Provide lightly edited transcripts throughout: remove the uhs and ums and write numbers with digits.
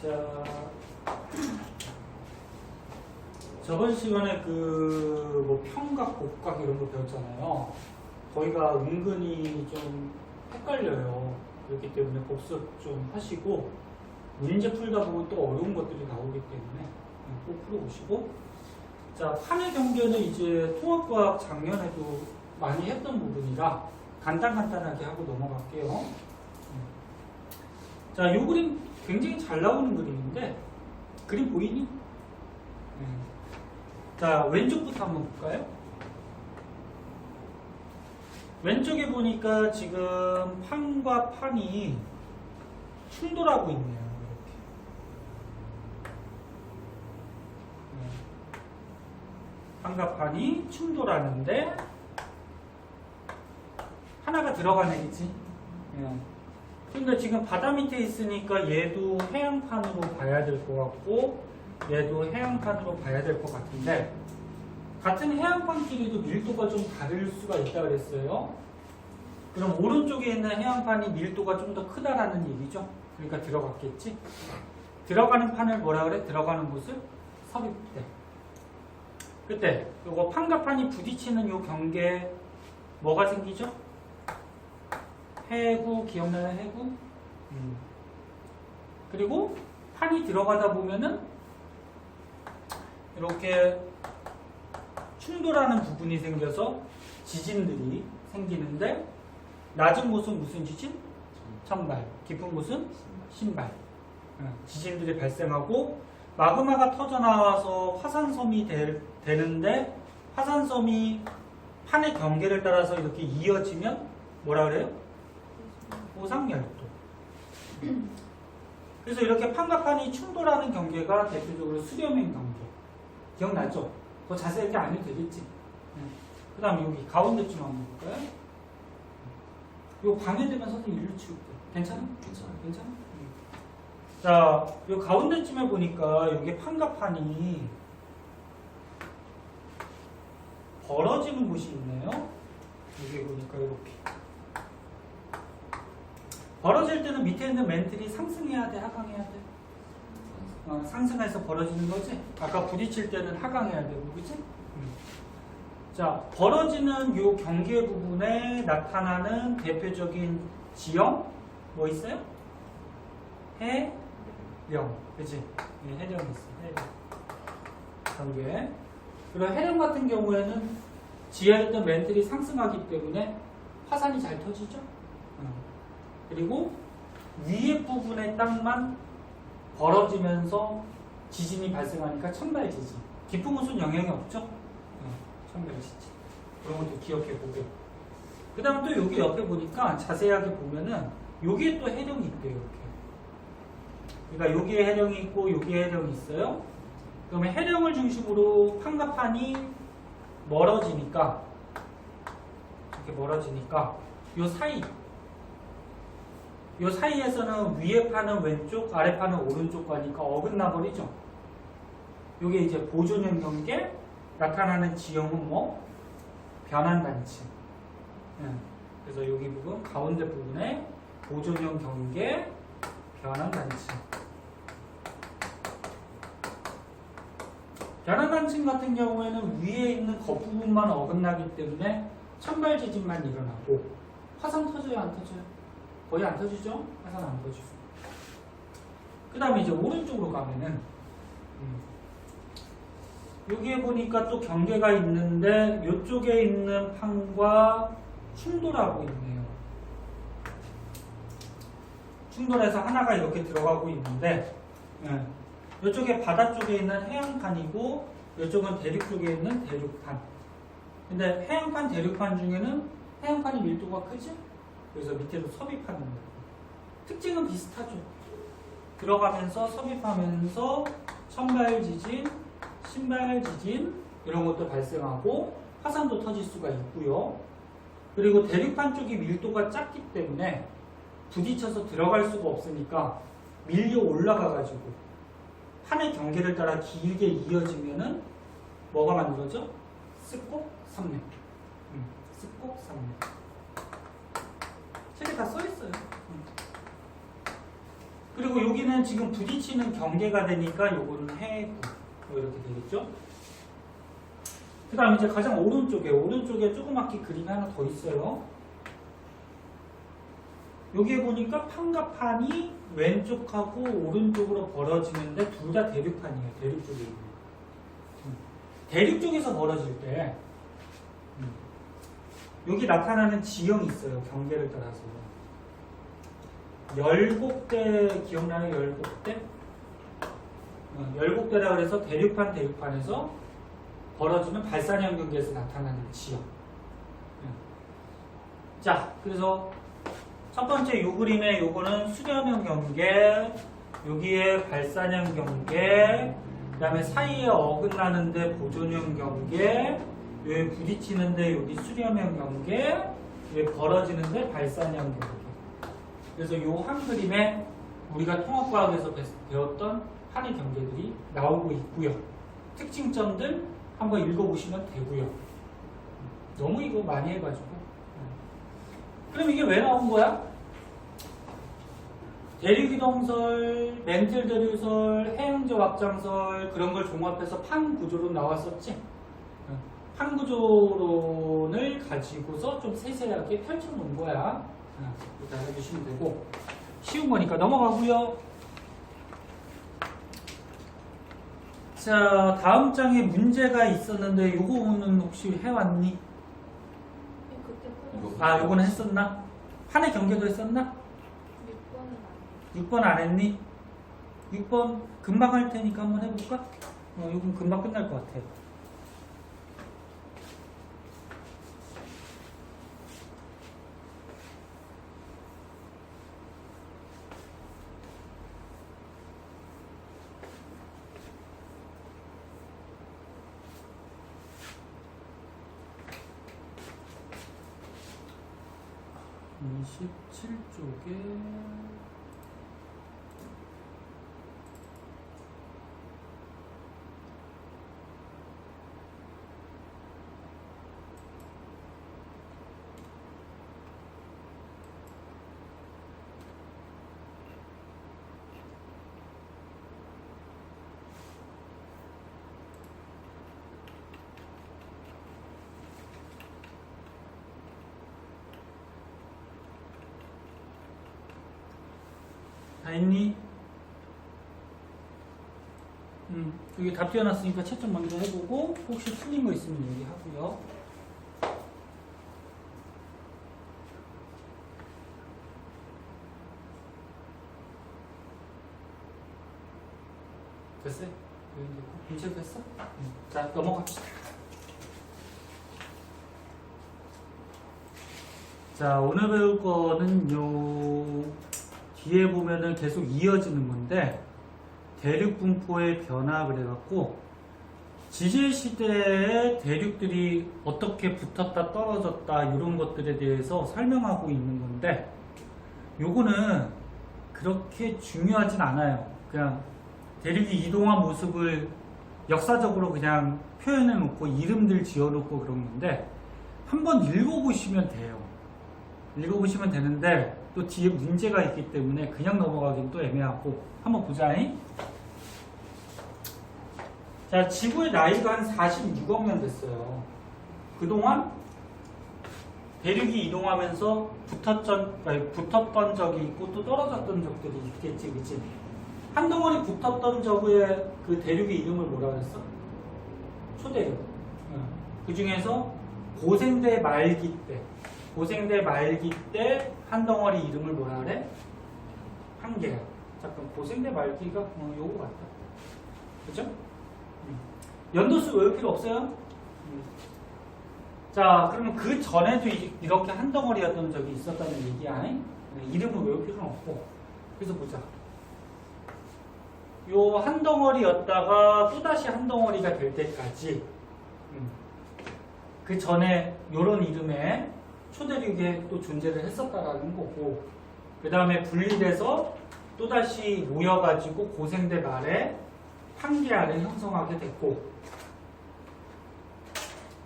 자, 저번 시간에 뭐 평각, 곡각 이런 거 배웠잖아요. 거기가 은근히 좀 헷갈려요. 그렇기 때문에 복습 좀 하시고 문제 풀다 보면 또 어려운 것들이 나오기 때문에 꼭 풀어보시고. 자, 판의 경계는 이제 통합과학 작년에도 많이 했던 부분이라 간단하게 하고 넘어갈게요. 자, 이 그림 굉장히 잘 나오는 그림인데 그림 보이니? 자, 왼쪽부터 한번 볼까요? 왼쪽에 보니까 지금 판과 판이 충돌하고 있네요. 이렇게. 판과 판이 충돌하는데 하나가 들어간 애겠지. 근데 지금 바다 밑에 있으니까 얘도 해양판으로 봐야 될 것 같고 얘도 해양판으로 봐야 될 것 같은데 같은 해양판끼리도 밀도가 좀 다를 수가 있다 그랬어요. 그럼 오른쪽에 있는 해양판이 밀도가 좀 더 크다라는 얘기죠. 그러니까 들어갔겠지. 들어가는 판을 뭐라 그래? 들어가는 곳을 섭입대. 그때 요거 판과 판이 부딪히는 요 경계에 뭐가 생기죠? 해구, 기억나요? 해구? 그리고 판이 들어가다 보면은 이렇게 충돌하는 부분이 생겨서 지진들이 생기는데 낮은 곳은 무슨 지진? 천발. 깊은 곳은 신발. 지진들이 발생하고 마그마가 터져나와서 화산섬이 되는데 화산섬이 판의 경계를 따라서 이렇게 이어지면 뭐라 그래요? 호상열도. 그래서 이렇게 판과 판이 충돌하는 경계가 대표적으로 수렴행 경계. 기억나죠? 더 자세하게 안 해도 되겠지? 그 다음에 여기 가운데쯤 한번 볼까요? 이거 방해되면 선생님 일로 치울게. 괜찮아? 괜찮아? 자, 이 가운데쯤에 보니까 여기 판과 판이 벌어지는 곳이 있네요. 여기 보니까 이렇게. 벌어질 때는 밑에 있는 맨틀이 상승해야 돼, 하강해야 돼? 상승해서 벌어지는 거지? 아까 부딪힐 때는 하강해야 되고, 그치? 자, 벌어지는 요 경계 부분에 나타나는 대표적인 지형, 뭐 있어요? 해령, 그치? 네, 해령이 있어, 해령. 경계. 그리고 해령 같은 경우에는 지하에 있던 맨틀이 상승하기 때문에 화산이 잘 터지죠? 그리고 위에 부분의 땅만 벌어지면서 지진이 발생하니까 천발 지진. 깊은 곳은 영향이 없죠? 천발 지진. 그런 것도 기억해 보고. 그 다음 또 여기 옆에 보니까 자세하게 보면은 여기에 또 해령이 있대요. 이렇게. 그러니까 여기에 해령이 있고 여기에 해령이 있어요. 그러면 해령을 중심으로 판과 판이 멀어지니까 이렇게 멀어지니까 요 사이에서는 위에 판은 왼쪽, 아래 판은 오른쪽 가니까 어긋나 버리죠. 요게 이제 보존형 경계, 나타나는 지형은 뭐? 변환단층. 그래서 여기 부분, 가운데 부분에 보존형 경계, 변환단층. 변환단층 같은 경우에는 위에 있는 겉부분만 어긋나기 때문에 천발 지진만 일어나고 화산 터져요, 안 터져요? 거의 안 터지죠? 화산 안 터지고. 그 다음에 이제 오른쪽으로 가면은 여기에 보니까 또 경계가 있는데 이쪽에 있는 판과 충돌하고 있네요. 충돌해서 하나가 이렇게 들어가고 있는데 이쪽에 바다 쪽에 있는 해양판이고 이쪽은 대륙 쪽에 있는 대륙판. 근데 해양판, 대륙판 중에는 해양판이 밀도가 크지? 그래서 밑에도 섭입하는 거예요. 특징은 비슷하죠. 들어가면서 섭입하면서 천발 지진, 신발 지진 이런 것도 발생하고 화산도 터질 수가 있고요. 그리고 대륙판 쪽이 밀도가 작기 때문에 부딪혀서 들어갈 수가 없으니까 밀려 올라가가지고 판의 경계를 따라 길게 이어지면은 뭐가 만들어져? 습곡 산맥. 습곡 산맥. 책에 다 써있어요. 그리고 여기는 지금 부딪히는 경계가 되니까 요거는 해구 이렇게 되겠죠. 그 다음 이제 가장 오른쪽에 조그맣게 그림이 하나 더 있어요. 여기에 보니까 판과 판이 왼쪽하고 오른쪽으로 벌어지는데 둘 다 대륙판이에요. 대륙 쪽에 있는. 대륙 쪽에서 벌어질 때 여기 나타나는 지형이 있어요. 경계를 따라서. 열곡대 기억나요? 열곡대? 열곡대라 그래서 대륙판에서 벌어지는 발산형 경계에서 나타나는 지형. 자, 그래서 첫 번째 요 그림에 요거는 수렴형 경계, 여기에 발산형 경계, 그 다음에 사이에 어긋나는데 보존형 경계, 여기 부딪히는데 여기 수렴형 경계, 여기 벌어지는데 발산형 경계. 그래서 요 한 그림에 우리가 통합과학에서 배웠던 판의 경계들이 나오고 있고요. 특징점들 한번 읽어보시면 되고요. 너무 이거 많이 해가지고. 그럼 이게 왜 나온 거야? 대륙이동설, 멘틀 대류설, 해양적 확장설 그런 걸 종합해서 판 구조로 나왔었지? 판 구조론을 가지고서 좀 세세하게 펼쳐놓은 거야. 이따 해주시면 되고 쉬운 거니까 넘어가고요. 자, 다음 장에 문제가 있었는데 요거는 혹시 해왔니? 아, 요거는 했었나? 판의 경계도 했었나? 6번 안 했니? 6번 금방 할 테니까 한번 해볼까? 요건 금방 끝날 것 같아. 이 27쪽에 다 했니? 여기 답 띄워놨으니까 채점 먼저 해보고 혹시 틀린 거 있으면 얘기하고요. 됐어요? 인쇄됐어? 자, 넘어갑시다. 자, 오늘 배울 거는요, 뒤에 보면은 계속 이어지는 건데, 대륙 분포의 변화 그래갖고, 지질시대에 대륙들이 어떻게 붙었다 떨어졌다, 이런 것들에 대해서 설명하고 있는 건데, 요거는 그렇게 중요하진 않아요. 그냥 대륙이 이동한 모습을 역사적으로 그냥 표현해 놓고, 이름들 지어 놓고 그런 건데, 한번 읽어보시면 돼요. 읽어보시면 되는데 또 뒤에 문제가 있기 때문에 그냥 넘어가긴 또 애매하고 한번 보자잉. 자, 지구의 나이가 한 46억 년 됐어요. 그동안 대륙이 이동하면서 붙었던 적이 있고 또 떨어졌던 적들이 있겠지, 그치? 한 덩어리 붙었던 적의 그 대륙의 이름을 뭐라 그랬어? 초대륙. 그 중에서 고생대 말기 때 한 덩어리 이름을 뭐라 그래? 한계야. 잠깐, 고생대 말기가 요거 같다. 그죠? 연도수 외울 필요 없어요? 자, 그러면 그 전에도 이렇게 한 덩어리였던 적이 있었다는 얘기야. 이름을 외울 필요는 없고. 그래서 보자. 요 한 덩어리였다가 또다시 한 덩어리가 될 때까지 그 전에 요런 이름의 초대륙에 또 존재를 했었다라는 거고, 그 다음에 분리돼서 또다시 모여가지고 고생대 말에 판게아를 형성하게 됐고,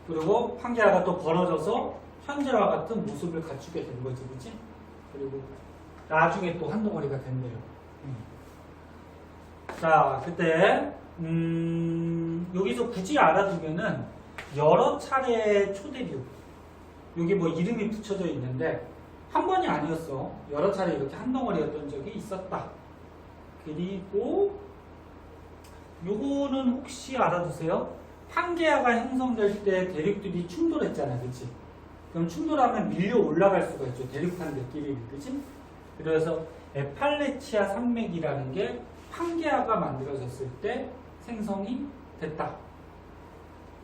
그리고 판게아가 또 벌어져서 현재와 같은 모습을 갖추게 된 거지, 그치? 그리고 나중에 또 한 덩어리가 된대요. 자, 그때 여기서 굳이 알아두면은 여러 차례의 초대류, 여기 뭐 이름이 붙여져 있는데 한 번이 아니었어. 여러 차례 이렇게 한 덩어리였던 적이 있었다. 그리고 요거는 혹시 알아두세요? 판게아가 형성될 때 대륙들이 충돌했잖아, 그치? 그럼 충돌하면 밀려 올라갈 수가 있죠. 대륙판들끼리, 그치? 그래서 에팔레치아 산맥이라는 게 판게아가 만들어졌을 때 생성이 됐다.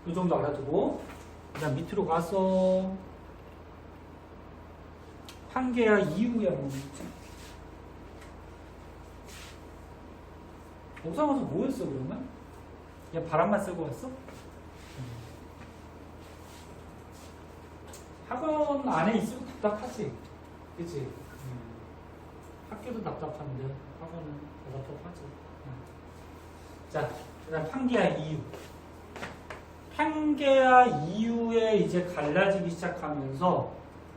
이 정도 알아두고, 그다음 밑으로 가서 판게아 이후에 한번 보자. 옥상 와서 뭐 했어, 그러면? 그냥 바람만 쐬고 왔어? 학원 안에 있으면 답답하지, 그치? 학교도 답답한데 학원은 더 답답하지. 자, 그다음 판게아 이후. 판게아 이후에 이제 갈라지기 시작하면서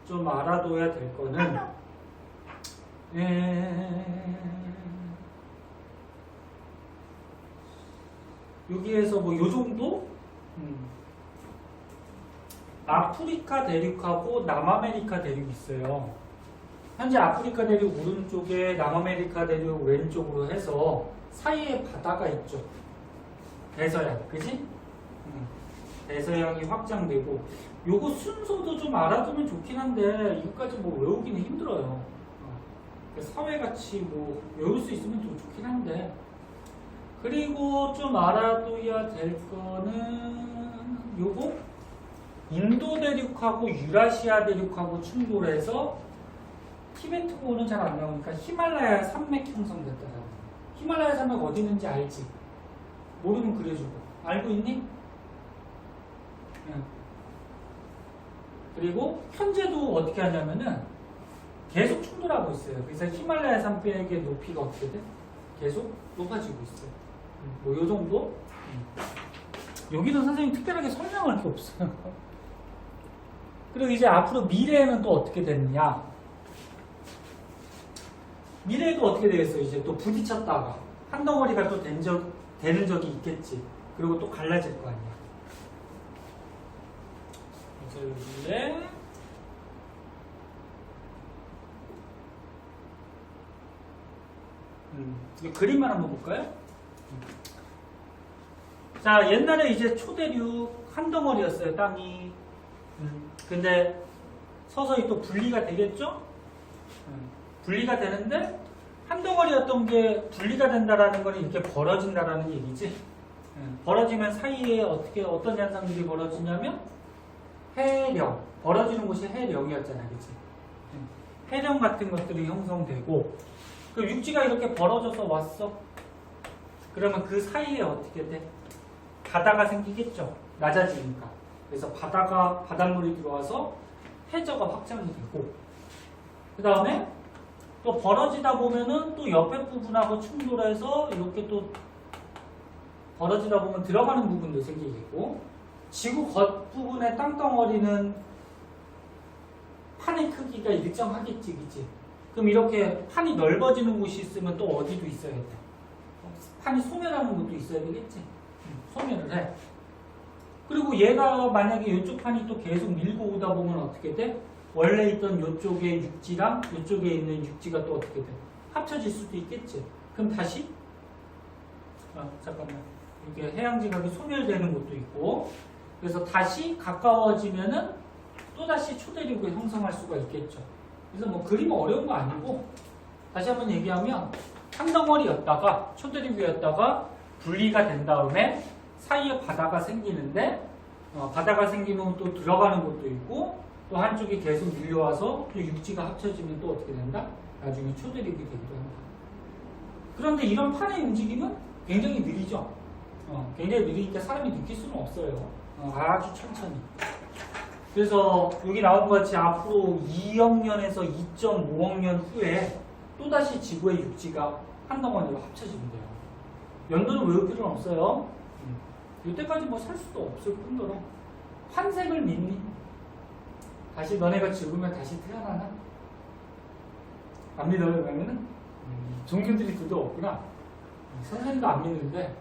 좀 알아둬야 될 거는 여기에서 뭐 요 정도? 아프리카 대륙하고 남아메리카 대륙이 있어요. 현재 아프리카 대륙 오른쪽에 남아메리카 대륙 왼쪽으로 해서 사이에 바다가 있죠. 대서양, 그지? 대서양이 확장되고, 요거 순서도 좀 알아두면 좋긴 한데 이것까지 뭐 외우기는 힘들어요. 사회같이 뭐 외울 수 있으면 좀 좋긴 한데, 그리고 좀 알아둬야 될 거는 요거 인도 대륙하고 유라시아 대륙하고 충돌해서 티베트고는 잘 안 나오니까 히말라야 산맥 형성됐다라고. 히말라야 산맥 어디 있는지 알지? 모르면 그려주고. 알고 있니? 응. 그리고 현재도 어떻게 하냐면은 계속 충돌하고 있어요. 그래서 히말라야 산맥의 높이가 어떻게 돼? 계속 높아지고 있어요. 뭐 요 정도? 여기는 선생님 특별하게 설명할 게 없어요. 그리고 이제 앞으로 미래에는 또 어떻게 되느냐? 미래에도 어떻게 되겠어요? 이제 또 부딪혔다가 한 덩어리가 또 되는 적이 있겠지. 그리고 또 갈라질 거 아니야. 그래서 여기에 그림만 한번 볼까요? 자, 옛날에 이제 초대륙 한 덩어리였어요, 땅이. 근데 서서히 또 분리가 되겠죠? 분리가 되는데 한 덩어리였던 게 분리가 된다라는 건 이렇게 벌어진다라는 얘기지. 벌어지면 사이에 어떤 현상들이 벌어지냐면 해령, 벌어지는 곳이 해령이었잖아, 그치? 해령 같은 것들이 형성되고, 그 육지가 이렇게 벌어져서 왔어. 그러면 그 사이에 어떻게 돼? 바다가 생기겠죠. 낮아지니까. 그래서 바닷물이 들어와서 해저가 확장이 되고, 그 다음에 또 벌어지다 보면은 또 옆에 부분하고 충돌해서 이렇게 또 벌어지다 보면 들어가는 부분도 생기겠고, 지구 겉부분의 땅덩어리는 판의 크기가 일정하겠지, 그치? 그럼 이렇게 판이 넓어지는 곳이 있으면 또 어디도 있어야겠다. 판이 소멸하는 곳도 있어야 되겠지? 소멸을 해. 그리고 얘가 만약에 이쪽 판이 또 계속 밀고 오다 보면 어떻게 돼? 원래 있던 이쪽의 육지랑 이쪽에 있는 육지가 또 어떻게 돼? 합쳐질 수도 있겠지. 그럼 다시 잠깐만, 이게 해양지각이 소멸되는 곳도 있고, 그래서 다시 가까워지면은 또 다시 초대륙을 형성할 수가 있겠죠. 그래서 뭐 그림 어려운 거 아니고, 다시 한번 얘기하면 한 덩어리였다가 초대륙이었다가 분리가 된 다음에 사이에 바다가 생기는데, 바다가 생기면 또 들어가는 곳도 있고, 또 한쪽이 계속 밀려와서 또 육지가 합쳐지면 또 어떻게 된다? 나중에 초대륙이 되기도 한다. 그런데 이런 판의 움직임은 굉장히 느리죠. 굉장히 느리니까 사람이 느낄 수는 없어요. 아주 천천히. 그래서 여기 나온 것 같이 앞으로 2억 년에서 2.5억 년 후에 또다시 지구의 육지가 한 덩어리로 합쳐진대요. 연도는 외울 필요는 없어요. 이때까지 뭐 살 수도 없을 뿐더러. 환생을 믿니? 다시 너네가 죽으면 다시 태어나나? 안 믿어요, 그러면은? 종교들이 둘도 없구나. 선생님도 안 믿는데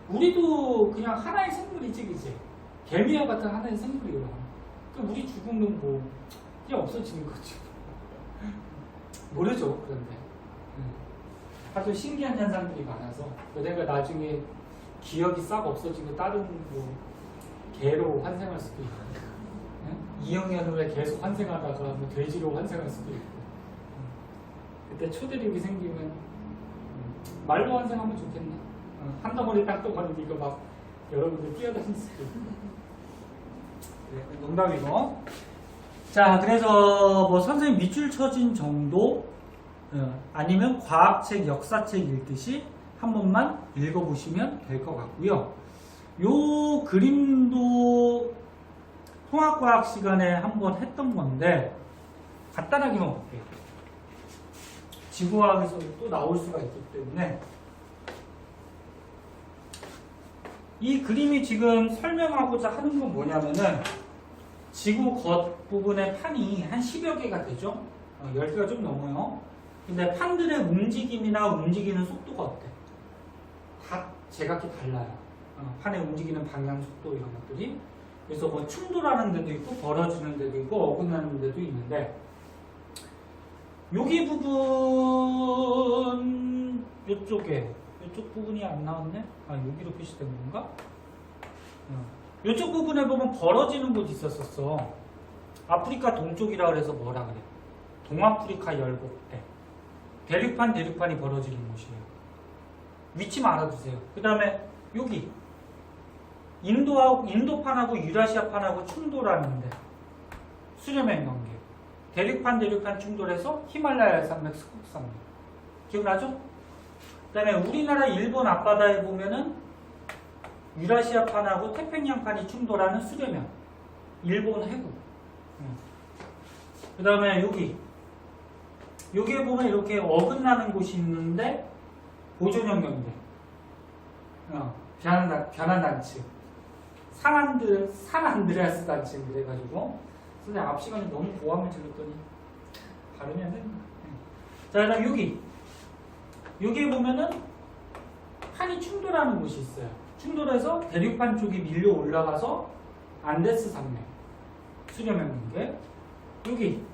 우리도 그냥 하나의 생물이지, 그지? 개미와 같은 하나의 생물이에요. 그 우리 죽으면 뭐 그냥 없어지는 거죠. 모르죠, 그런데. 아주 신기한 현상들이 많아서 내가 나중에 기억이 싹 없어지고 다른 뭐 개로 환생할 수도 있고, 네? 2학년 후에 계속 환생하다가 뭐 돼지로 환생할 수도 있고, 그때 초대력이 생기면 말로 환생하면 좋겠네. 한 덩어리 땅덩어리니까 막 여러분들 뛰어다닐 수도 있고. 네, 농담이고. 자, 그래서 뭐 선생님 밑줄 쳐진 정도, 아니면 과학책, 역사책 읽듯이 한 번만 읽어보시면 될 것 같고요. 요 그림도 통합과학 시간에 한번 했던 건데 간단하게만 볼게요. 지구과학에서 또 나올 수가 있기 때문에 이 그림이 지금 설명하고자 하는 건 뭐냐면은 지구 겉부분의 판이 한 10여 개가 되죠. 10개가 좀 넘어요. 근데 판들의 움직임이나 움직이는 속도가 어때? 다 제각기 달라요. 판의 움직이는 방향, 속도 이런 것들이. 그래서 뭐 충돌하는 데도 있고 벌어지는 데도 있고 어긋나는 데도 있는데 여기 부분 이쪽에 이쪽 부분이 안 나왔네? 여기로 표시된 건가? 이쪽 부분에 보면 벌어지는 곳이 있었어. 아프리카 동쪽이라 그래서 뭐라 그래? 동아프리카 열복대. 대륙판이 벌어지는 곳이에요. 위치만 알아두세요. 그 다음에 여기 인도판하고 유라시아판하고 충돌하는데 수렴의 관계. 대륙판 충돌해서 히말라야 산맥, 스코크산맥. 기억나죠? 그 다음에 우리나라 일본 앞바다에 보면은 유라시아판하고 태평양판이 충돌하는 수렴면. 일본 해구. 그 다음에 여기에 보면 이렇게 어긋나는 곳이 있는데 보존형 경계. 변환단층. 산안드레아스 단층 그래가지고 선생님 앞 시간에 너무 고함을 질렀더니 발음이 안 된다. 자, 그 다음 여기에 보면은 판이 충돌하는 곳이 있어요. 충돌해서 대륙판 쪽이 밀려 올라가서 안데스 산맥 수렴형 경계. 여기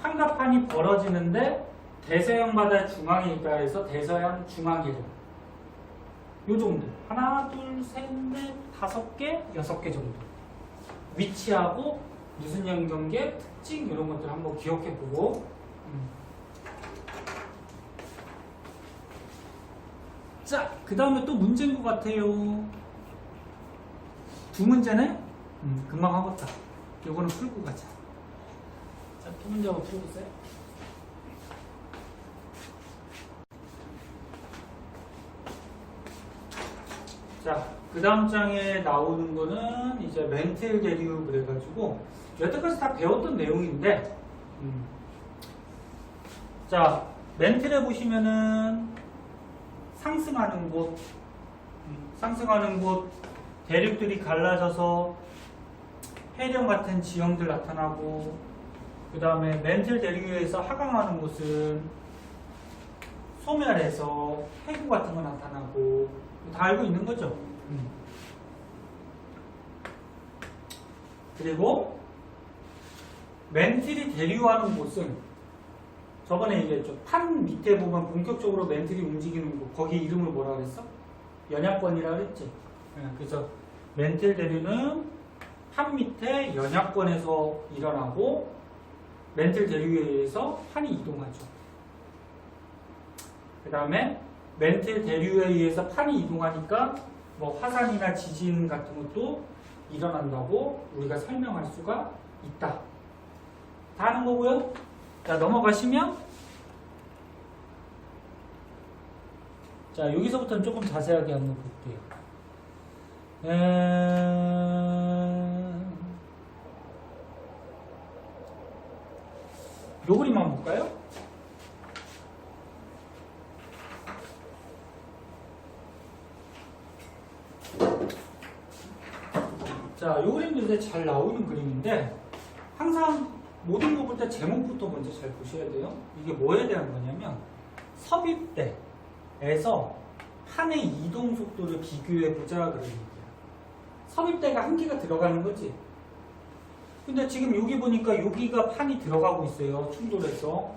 판과 판이 벌어지는데 대서양 바다 중앙에 있다 해서 대서양 중앙계절. 요 정도. 하나, 둘, 셋, 넷, 5개, 6개 정도. 위치하고 무슨 영경계, 특징 이런 것들 한번 기억해보고. 자, 그 다음에 또 문제인 것 같아요. 2문제네? 금방 하겠다. 요거는 풀고 가자. 자, 2문제 한번 풀어보세요. 자, 그 다음 장에 나오는 거는 이제 멘틀 대류 그래가지고 여태까지 다 배웠던 내용인데, 자, 멘틀에 보시면은 상승하는 곳, 대륙들이 갈라져서 해령 같은 지형들 나타나고, 그 다음에 멘틀 대류에서 하강하는 곳은 소멸해서 해구 같은 거 나타나고, 다 알고 있는 거죠. 그리고 멘틀이 대류하는 곳은 저번에 얘기했죠. 판 밑에 보면 본격적으로 멘틀이 움직이는 곳, 거기 이름을 뭐라 그랬어? 연약권이라 그랬지. 그래서 멘틀 대류는 판 밑에 연약권에서 일어나고 멘틀 대류에 의해서 판이 이동하죠. 그 다음에 멘틀 대류에 의해서 판이 이동하니까 뭐 화산이나 지진 같은 것도 일어난다고 우리가 설명할 수가 있다. 다 하는 거고요. 자, 넘어가시면 자, 여기서부터는 조금 자세하게 한번 볼게요. 요 그림 한번 볼까요? 자, 요 그림도 이제 잘 나오는 그림인데 항상 모든 거 볼 때 제목부터 먼저 잘 보셔야 돼요. 이게 뭐에 대한 거냐면 섭입대에서 판의 이동 속도를 비교해 보자 그런 얘기야. 섭입대가 한 개가 들어가는 거지. 근데 지금 여기 보니까 여기가 판이 들어가고 있어요. 충돌해서.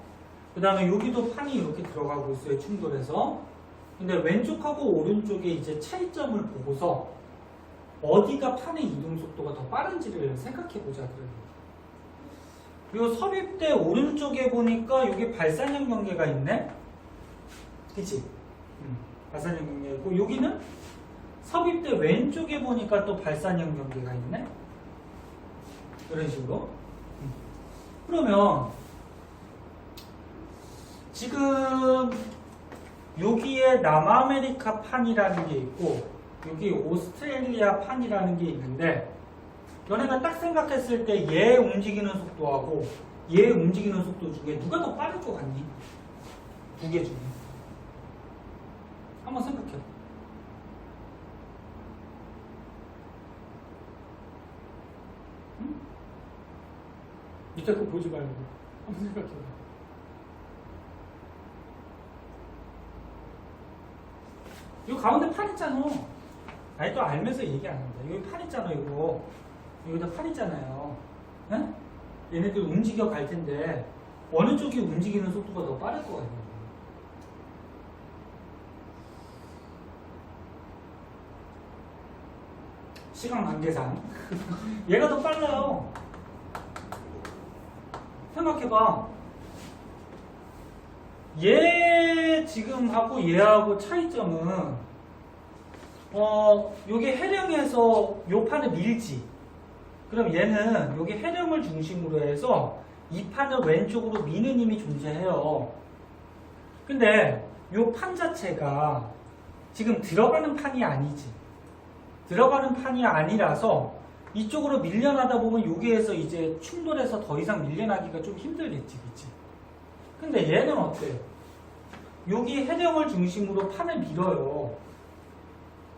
그 다음에 여기도 판이 이렇게 들어가고 있어요. 충돌해서. 근데 왼쪽하고 오른쪽에 이제 차이점을 보고서 어디가 판의 이동 속도가 더 빠른지를 생각해 보자 그래요. 요 섭입대 오른쪽에 보니까 여기 발산형 경계가 있네. 그치? 발산형 경계고 여기는 섭입대 왼쪽에 보니까 또 발산형 경계가 있네. 이런 식으로. 그러면 지금 여기에 남아메리카 판이라는 게 있고 여기 오스트레일리아 판이라는 게 있는데 너네가 딱 생각했을 때 얘 움직이는 속도하고 얘 움직이는 속도 중에 누가 더 빠를 것 같니? 두 개 중에. 한번 생각해. 응? 밑에 거 보지 말고 한번 생각해봐. 이 가운데 판 있잖아. 아니 또 알면서 얘기 안 한다. 여기 판 있잖아 이거. 여기다 판 있잖아요. 응? 얘네들 움직여 갈 텐데 어느 쪽이 움직이는 속도가 더 빠를 것 같냐. 시간 관계상 얘가 더 빨라요. 생각해봐. 얘 지금 하고 얘하고 차이점은 요게 해령에서 요 판을 밀지. 그럼 얘는 요게 해령을 중심으로 해서 이 판을 왼쪽으로 미는 힘이 존재해요. 근데 요 판 자체가 지금 들어가는 판이 아니지. 들어가는 판이 아니라서 이쪽으로 밀려나다 보면 여기에서 이제 충돌해서 더 이상 밀려나기가 좀 힘들겠지, 그치? 근데 얘는 어때요? 여기 해령을 중심으로 판을 밀어요.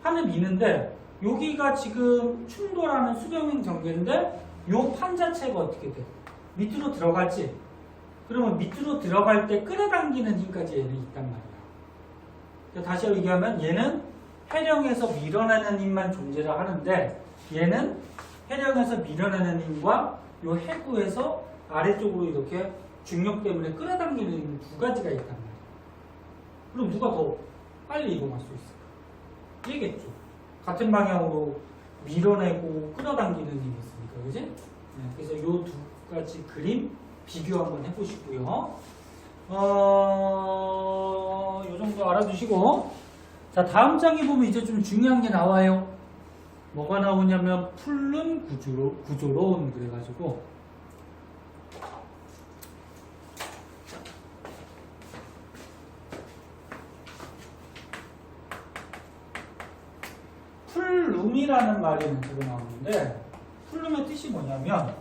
판을 미는데 여기가 지금 충돌하는 수렴형 전개인데 요 판 자체가 어떻게 돼? 밑으로 들어가지? 그러면 밑으로 들어갈 때 끌어당기는 힘까지 얘는 있단 말이야. 다시 얘기하면 얘는 해령에서 밀어내는 힘만 존재를 하는데 얘는 해령에서 밀어내는 힘과 요 해구에서 아래쪽으로 이렇게 중력 때문에 끌어당기는 힘 두 가지가 있단 말이야. 그럼 누가 더 빨리 이동할 수 있을까? 얘겠죠. 같은 방향으로 밀어내고 끌어당기는 힘이 있으니까, 그지? 네, 그래서 요 두 가지 그림 비교 한번 해보시고요. 요 정도 알아두시고, 자, 다음 장에 보면 이제 좀 중요한 게 나와요. 뭐가 나오냐면 풀른 구조론 그래가지고 풀룸이라는 말이 문제로 나오는데 풀룸의 뜻이 뭐냐면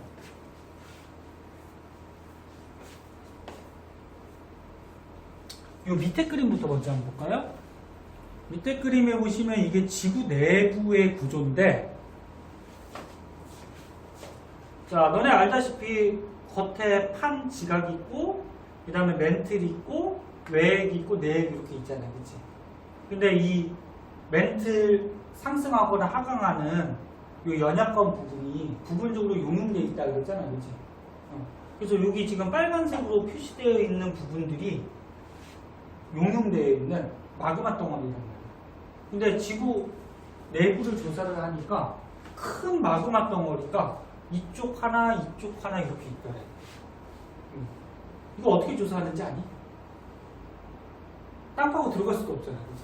이 밑에 그림부터 먼저 한번 볼까요? 밑에 그림에 보시면 이게 지구 내부의 구조인데 자, 너네 알다시피 겉에 판 지각 있고 그 다음에 멘틀 있고 외액 있고 내액 이렇게 있잖아요, 그치? 근데 이 멘틀 상승하거나 하강하는 이 연약한 부분이 부분적으로 용융되어 있다 그랬잖아요, 그치? 그래서 여기 지금 빨간색으로 표시되어 있는 부분들이 용융되어 있는 마그마 덩어리란 말이에요. 근데 지구 내부를 조사를 하니까 큰 마그마 덩어리가 이쪽 하나 이렇게 있더래. 이거 어떻게 조사하는지 아니? 땅 파고 들어갈 수가 없잖아, 그치?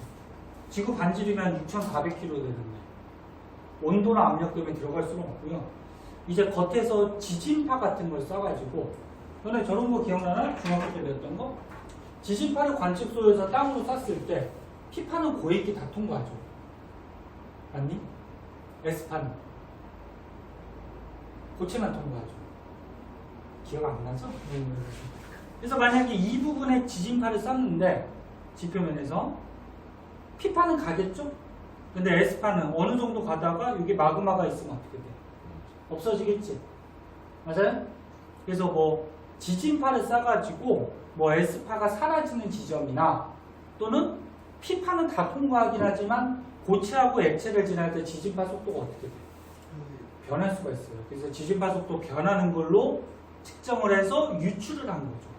지구 반지름이 6,400km 되는데 온도나 압력 때문에 들어갈 수는 없고요. 이제 겉에서 지진파 같은 걸 써가지고 너네 저런 거 기억나나? 중학교 때 배웠던 거? 지진파를 관측소에서 땅으로 쐈을 때 P파는 고액이 다 통과하죠. 맞니? S파는 고체만 통과하죠. 기억 안 나죠? 그래서 만약에 이 부분에 지진파를 쐈는데 지표면에서 P파는 가겠죠? 근데 S파는 어느 정도 가다가 여기 마그마가 있으면 어떻게 돼? 없어지겠지? 맞아요? 그래서 뭐 지진파를 쏴가지고 뭐 S파가 사라지는 지점이나 또는 P파는 다 통과하긴 하지만 고체하고 액체를 지날 때 지진파 속도가 어떻게 돼요? 변할 수가 있어요. 그래서 지진파 속도 변하는 걸로 측정을 해서 유출을 한 거죠.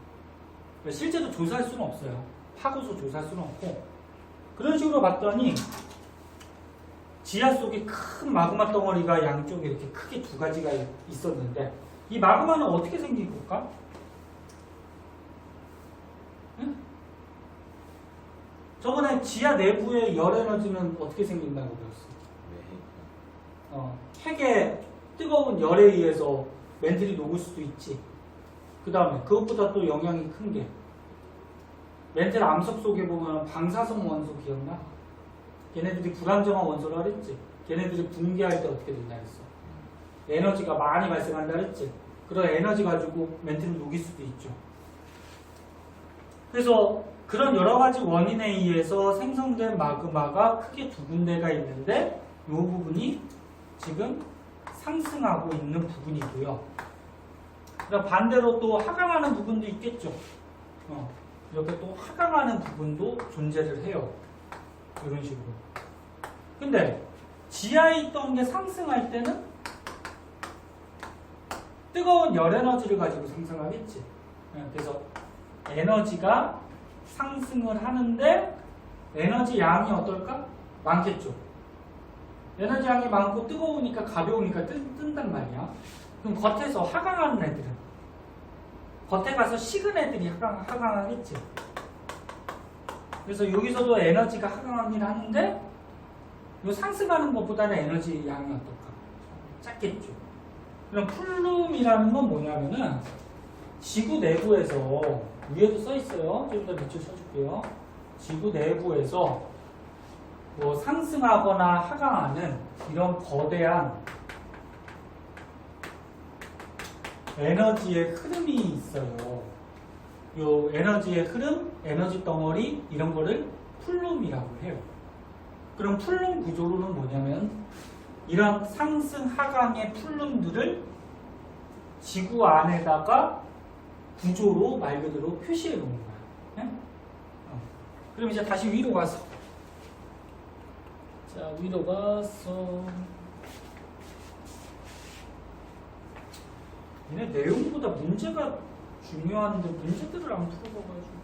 실제로 조사할 수는 없어요. 파고서 조사할 수는 없고. 그런 식으로 봤더니 지하 속에 큰 마그마 덩어리가 양쪽에 이렇게 크게 두 가지가 있었는데 이 마그마는 어떻게 생긴 걸까? 응? 저번에 지하 내부의 열 에너지는 어떻게 생긴다고 배웠어? 핵의 뜨거운 열에 의해서 멘틀이 녹을 수도 있지. 그 다음에 그것보다 또 영향이 큰 게 멘틀 암석 속에 보면 방사성 원소 기억나? 걔네들이 불안정한 원소라 그랬지. 걔네들이 붕괴할 때 어떻게 된다 했어? 에너지가 많이 발생한다 그랬지. 그런 에너지 가지고 멘틀을 녹일 수도 있죠. 그래서 그런 여러 가지 원인에 의해서 생성된 마그마가 크게 두 군데가 있는데 이 부분이 지금 상승하고 있는 부분이고요. 그럼 반대로 또 하강하는 부분도 있겠죠. 이렇게 또 하강하는 부분도 존재를 해요. 이런 식으로. 근데 지하에 있던 게 상승할 때는 뜨거운 열 에너지를 가지고 상승하겠지. 그래서 에너지가 상승을 하는데 에너지 양이 어떨까? 많겠죠. 에너지 양이 많고 뜨거우니까 가벼우니까 뜬단 말이야. 그럼 겉에서 하강하는 애들은 겉에 가서 식은 애들이 하강하겠지. 그래서 여기서도 에너지가 하강하긴 하는데 이 상승하는 것보다는 에너지 양이 어떨까? 작겠죠. 그럼 플룸이라는 건 뭐냐면은 지구 내부에서 위에도 써 있어요. 좀 더 밑줄 쳐줄게요. 지구 내부에서 뭐 상승하거나 하강하는 이런 거대한 에너지의 흐름이 있어요. 요 에너지의 흐름, 에너지 덩어리 이런 거를 플룸이라고 해요. 그럼 플룸 구조로는 뭐냐면 이런 상승 하강의 플룸들을 지구 안에다가 구조로 말 그대로 표시해 놓은 거야. 네? 그럼 이제 다시 위로 가서 자 위로 가서 얘네 내용보다 문제가 중요한데 문제들을 안 풀어봐가지고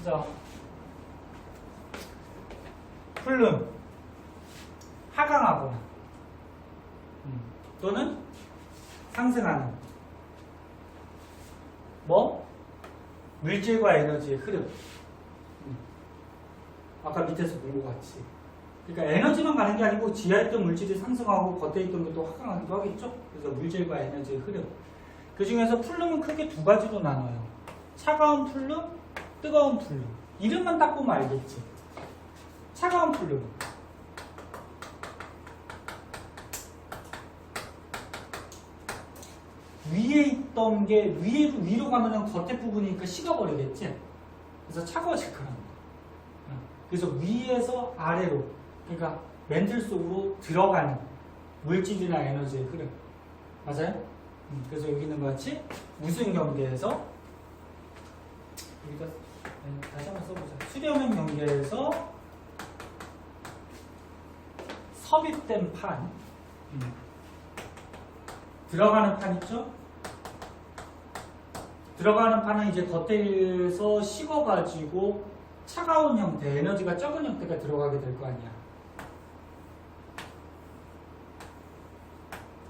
자 플룸 하강하거나 또는 상승하는 뭐? 물질과 에너지의 흐름. 아까 밑에서 본 것 같이. 그러니까 에너지만 가는 게 아니고 지하에 있던 물질이 상승하고 겉에 있던 게 또 하강하기도 하겠죠? 그래서 물질과 에너지의 흐름. 그 중에서 플룸은 크게 두 가지로 나눠요. 차가운 플룸, 뜨거운 플룸. 이름만 딱 보면 알겠지. 차가운 플룸. 위에 있던 게 위로 가면은 겉에 부분이니까 식어버리겠지. 그래서 차가워질 거란 말이야. 그래서 위에서 아래로, 그러니까 멘틀 속으로 들어가는 물질이나 에너지의 흐름. 맞아요? 그래서 여기 있는 것 같이 무슨 경계에서 여기다 다시 한번 써보자. 수렴형 경계에서 섭입된 판. 들어가는 판 있죠? 들어가는 판은 이제 겉에서 식어가지고 차가운 형태, 에너지가 적은 형태가 들어가게 될 거 아니야.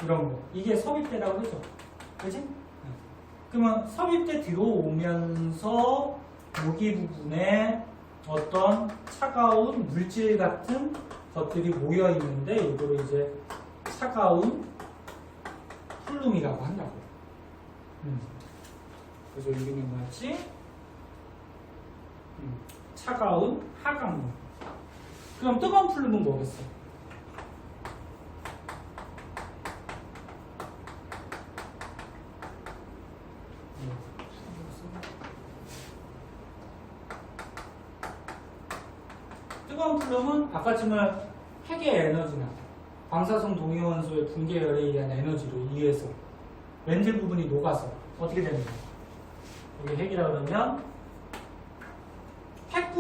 이런 거. 이게 섭입대라고 그러죠. 그치? 그러면 섭입대 들어오면서 여기 부분에 어떤 차가운 물질 같은 것들이 모여 있는데 이거를 이제 차가운 플룸이라고 한다고. 그래서 여기 있는 것 같이 차가운 하강물. 그럼 뜨거운 플룸은 뭐겠어? 뜨거운 플룸은 아까쯤에 핵의 에너지나 방사성 동위원소의 붕괴열에 의한 에너지로 의해서 멘틀 부분이 녹아서 어떻게 되는 거야? 여기 핵이라 그러면 핵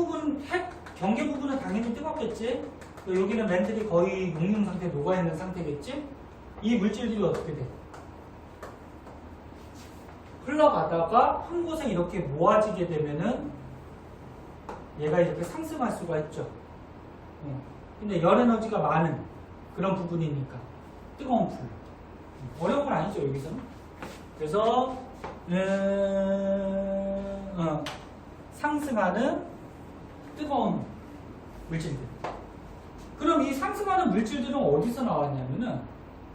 경계 부분은 당연히 뜨겁겠지. 여기는 멘틀이 거의 녹는 상태, 녹아있는 상태겠지. 이 물질들이 어떻게 돼? 흘러가다가 한 곳에 이렇게 모아지게 되면은 얘가 이렇게 상승할 수가 있죠. 근데 열 에너지가 많은 그런 부분이니까 뜨거운 풀. 어려운 건 아니죠, 여기서는. 그래서 상승하는 뜨거운 물질들. 그럼 이 상승하는 물질들은 어디서 나왔냐면은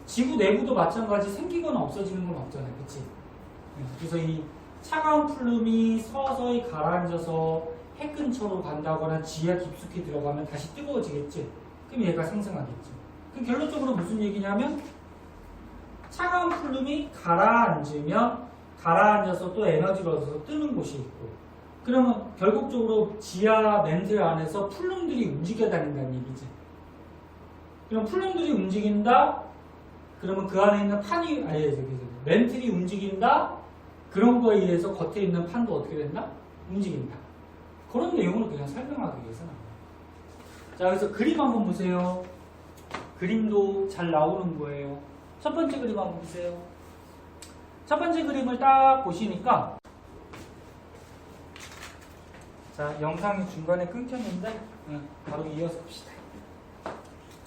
지구 내부도 마찬가지 생기거나 없어지는 건 없잖아요. 그치? 그래서 이 차가운 플룸이 서서히 가라앉아서 핵 근처로 간다거나 지하 깊숙이 들어가면 다시 뜨거워지겠지. 그럼 얘가 상승하겠지. 그럼 결론적으로 무슨 얘기냐면 차가운 플룸이 가라앉으면 가라앉아서 또 에너지를 얻어서 뜨는 곳이 있고, 그러면 결국적으로 지하 멘틀 안에서 플룸들이 움직여 다닌다는 얘기지. 그럼 플룸들이 움직인다? 그러면 그 안에 있는 판이, 멘틀이 움직인다? 그런 거에 의해서 겉에 있는 판도 어떻게 된다? 움직인다. 그런 내용을 그냥 설명하기 위해서는. 자, 그래서 그림 한번 보세요. 그림도 잘 나오는 거예요. 첫 번째 그림 한번 보세요. 첫 번째 그림을 딱 보시니까, 자, 영상이 중간에 끊겼는데 바로 이어서 봅시다.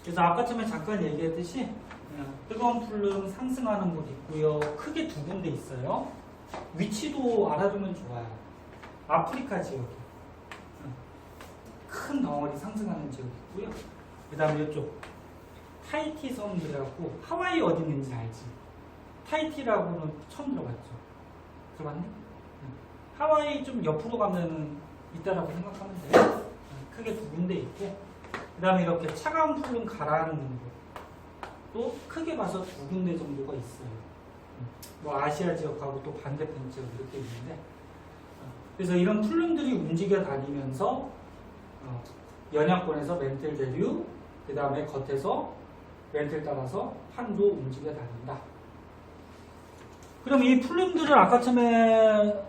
그래서 아까 전에 잠깐 얘기했듯이 뜨거운 플룸 상승하는 곳 있고요. 크게 두 군데 있어요. 위치도 알아두면 좋아요. 아프리카 지역이 큰 덩어리 상승하는 지역이 있고요. 그 다음에 이쪽 타이티 섬들하고 하와이 어디 있는지 알지? 타이티라고는 처음 들어봤죠? 들어봤니? 하와이 좀 옆으로 가면은 있다라고 생각하면 돼요. 크게 두 군데 있고, 그 다음에 이렇게 차가운 플룸 가라앉는 곳도 크게 봐서 두 군데 정도가 있어요. 뭐 아시아 지역하고 또 반대편 지역 이렇게 있는데, 그래서 이런 플룸들이 움직여 다니면서 연약권에서 멘틀 대류, 그 다음에 겉에서 멘틀 따라서 판도 움직여 다닌다. 그럼 이 플룸들을 아까 처음에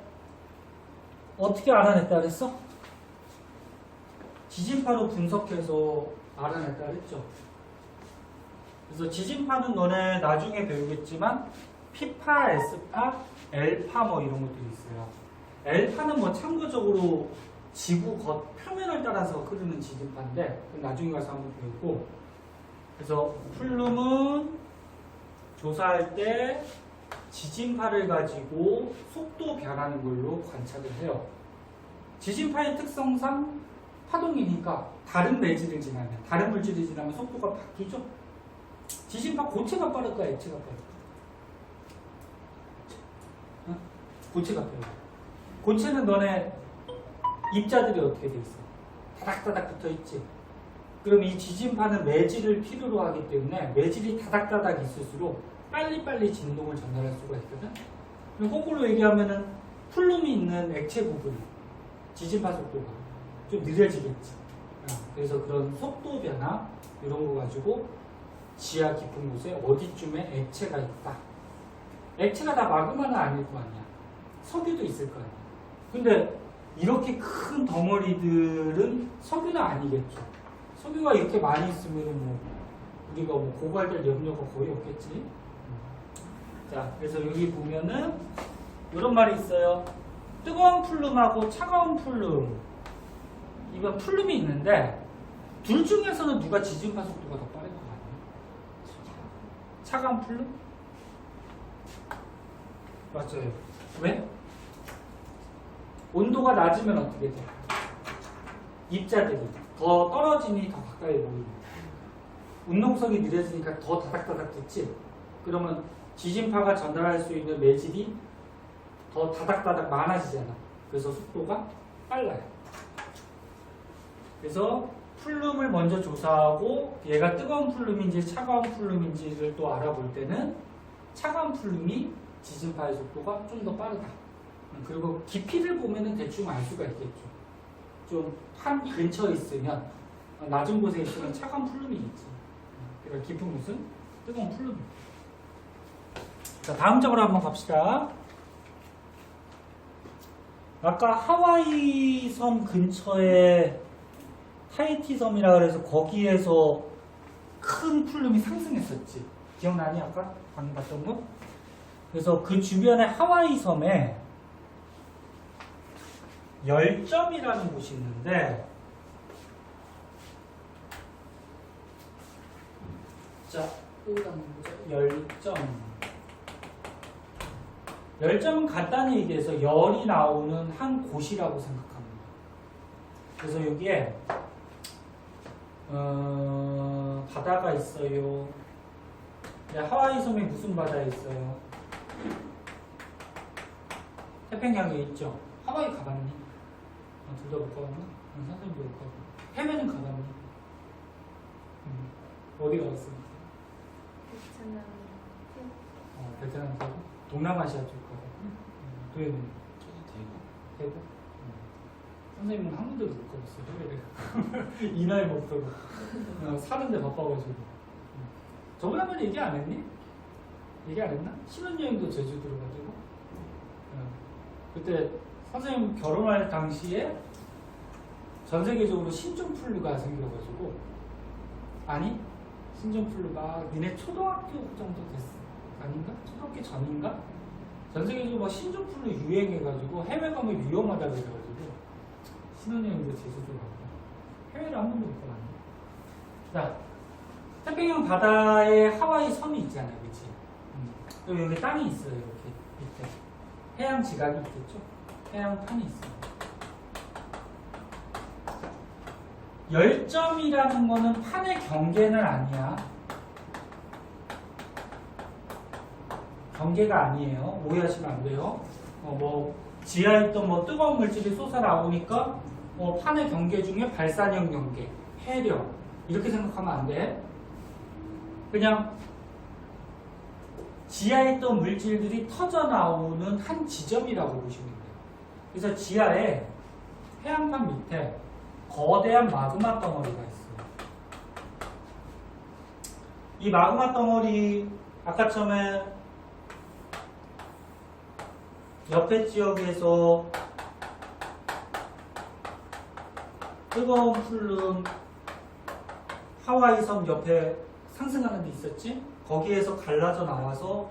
어떻게 알아냈다 그랬어? 지진파로 분석해서 알아냈다 그랬죠. 그래서 지진파는 너네 나중에 배우겠지만 P파, S파, L파 뭐 이런 것들이 있어요. L파는 뭐 참고적으로 지구 겉 표면을 따라서 흐르는 지진파인데 그건 나중에 가서 한번 배우고, 그래서 플룸은 조사할 때 지진파를 가지고 속도 변하는 걸로 관찰을 해요. 지진파의 특성상 파동이니까 다른 매질을 지나면, 다른 물질이 지나면 속도가 바뀌죠. 지진파 고체가 빠를까, 액체가 빠를까? 고체가 빠를까? 고체는 너네 입자들이 어떻게 돼 있어? 다닥다닥 붙어 있지. 그럼 이 지진파는 매질을 필요로 하기 때문에 매질이 다닥다닥 있을수록 빨리빨리 진동을 전달할 수가 있거든. 거꾸로 얘기하면은 플룸이 있는 액체 부분, 지진파 속도가 좀 느려지겠지. 그래서 그런 속도 변화 이런 거 가지고 지하 깊은 곳에 어디쯤에 액체가 있다. 액체가 다 마그마는 아닐 거 아니야. 석유도 있을 거 아니야. 근데 이렇게 큰 덩어리들은 석유는 아니겠죠. 석유가 이렇게 많이 있으면 뭐 우리가 뭐 고갈될 염려가 거의 없겠지. 자, 그래서 여기 보면은 이런 말이 있어요. 뜨거운 플룸하고 차가운 플룸, 이건 플룸이 있는데 둘 중에서는 누가 지진파 속도가 더 빠른 것 같아요? 차가운 플룸? 맞아요. 왜? 온도가 낮으면 어떻게 돼? 입자들이 더 떨어지니 더 가까이 모이고, 운동성이 느려지니까 더 다닥다닥 붙지. 그러면 지진파가 전달할 수 있는 매질이 더 다닥다닥 많아지잖아. 그래서 속도가 빨라요. 그래서 플룸을 먼저 조사하고 얘가 뜨거운 플룸인지 차가운 플룸인지를 또 알아볼 때는 차가운 플룸이 지진파의 속도가 좀 더 빠르다. 그리고 깊이를 보면은 대충 알 수가 있겠죠. 좀 판 근처에 있으면, 낮은 곳에 있으면 차가운 플룸이 있지. 그러니까 깊은 곳은 뜨거운 플룸이. 자, 다음 적으로 한번 갑시다. 아까 하와이 섬 근처에 타히티 섬이라 그래서 거기에서 큰 풀룸이 상승했었지. 기억나니? 아까 방금 봤던 거? 그래서 그 주변에 하와이 섬에 열점이라는 곳이 있는데, 자, 여기다 보자. 열점. 열점은 간단히 얘기해서 열이 나오는 한 곳이라고 생각합니다. 그래서 여기에 바다가 있어요. 하와이 섬에 무슨 바다에 있어요? 태평양에 있죠. 하와이 가봤니? 둘 다 못 가봤나? 선생님도 못 가봤나? 해외는 가봤니? 어디 가봤어? 베트남. 베트남 가고? 동남아시아 쪽 가고? 도현이? 저도 대구? 선생님은 한 번도 못 가봤어요. 해외를. 이 나이 먹도록. 사는데 바빠가지고. 저번에 한번 얘기 안 했니? 얘기 안 했나? 신혼여행도 제주도로 가지고. 그때 선생님 결혼할 당시에 전 세계적으로 신종플루가 생겨가지고, 아니 신종플루가 니네 초등학교 정도 됐어. 아닌가? 초등학교 전인가? 전 세계적으로 막 신종플루 유행해가지고 해외 가면 위험하다 그래가지고 신혼여행도 제주도 가고. 해외를 한 번도 못 가봤네. 자, 태평양 바다에 하와이 섬이 있잖아요, 그치? 그리고 여기 땅이 있어요, 이렇게 밑에. 해양 지각이 있겠죠? 해양판이 있어요. 열점이라는 거는 판의 경계는 아니야. 경계가 아니에요. 오해하시면 안 돼요. 뭐 지하에 있던 뭐 뜨거운 물질이 솟아 나오니까 판의 경계 중에 발산형 경계, 해력 이렇게 생각하면 안 돼. 그냥 지하에 있던 물질들이 터져 나오는 한 지점이라고 보시면 돼요. 그래서 지하에 해안판 밑에 거대한 마그마 덩어리가 있어요. 이 마그마 덩어리 아까 처음에 옆에 지역에서 뜨거운 풀룸 하와이 섬 옆에 상승하는 데 있었지? 거기에서 갈라져 나와서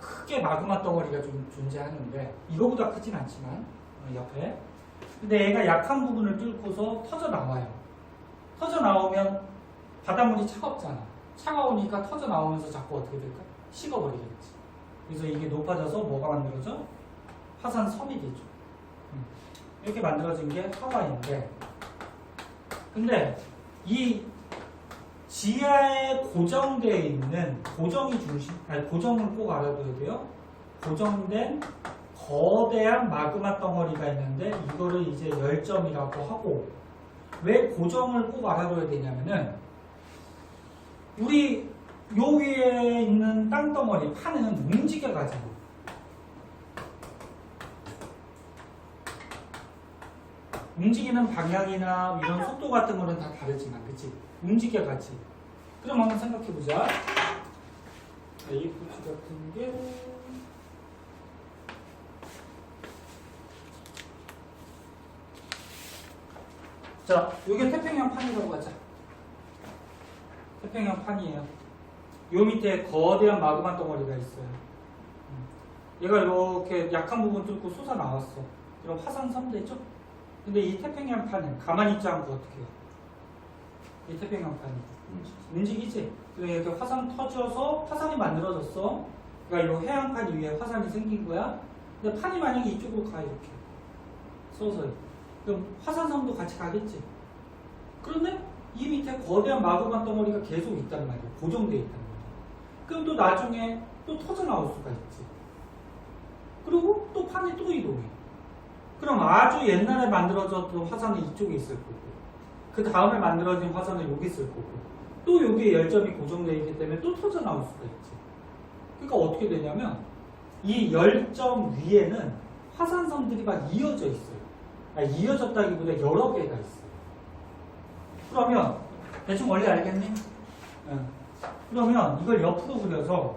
크게 마그마 덩어리가 좀 존재하는데 이거보다 크진 않지만 옆에. 근데 얘가 약한 부분을 뚫고서 터져 나와요. 터져 나오면 바닷물이 차갑잖아. 차가우니까 터져 나오면서 자꾸 어떻게 될까? 식어버리겠지. 그래서 이게 높아져서 뭐가 만들어져? 화산 섬이 되죠. 이렇게 만들어진 게 하와이인데, 근데 이 지하에 고정되어 있는 고정을 꼭 알아둬야 돼요. 고정된 거대한 마그마 덩어리가 있는데 이거를 이제 열점이라고 하고, 왜 고정을 꼭 알아둬야 되냐면은 우리 요 위에 있는 땅덩어리 판은 움직여가지고 움직이는 방향이나 이런 속도 같은 거는 다 다르지만, 그치? 움직여가지. 그럼 한번 생각해보자. AFC 같은 게 자, 이게 태평양 판이라고 하자. 태평양 판이에요. 요 밑에 거대한 마그마 덩어리가 있어요. 얘가 이렇게 약한 부분 뚫고 솟아 나왔어. 이런 화산섬 되죠? 근데 이 태평양 판은 가만히 있지 않고 어떻게 해요? 이 태평양 판이 움직이지? 그래서 이렇게 화산 터져서 화산이 만들어졌어. 그러니까 이 해안판 위에 화산이 생긴 거야. 근데 판이 만약에 이쪽으로 가, 이렇게 서서히, 그럼 화산섬도 같이 가겠지? 그런데 이 밑에 거대한 마그마 덩어리가 계속 있단 말이야. 고정되어 있단 말이야. 그럼 또 나중에 또 터져 나올 수가 있지. 그리고 또 판이 또 이동해. 그럼 아주 옛날에 만들어졌던 화산은 이쪽에 있을 거고, 그 다음에 만들어진 화산은 여기 있을 거고, 또 여기에 열점이 고정되어 있기 때문에 또 터져 나올 수가 있지. 그러니까 어떻게 되냐면 이 열점 위에는 화산섬들이 막 이어져 있어요. 이어졌다기보다 여러 개가 있어요. 그러면 대충 원리 알겠니? 그러면 이걸 옆으로 그려서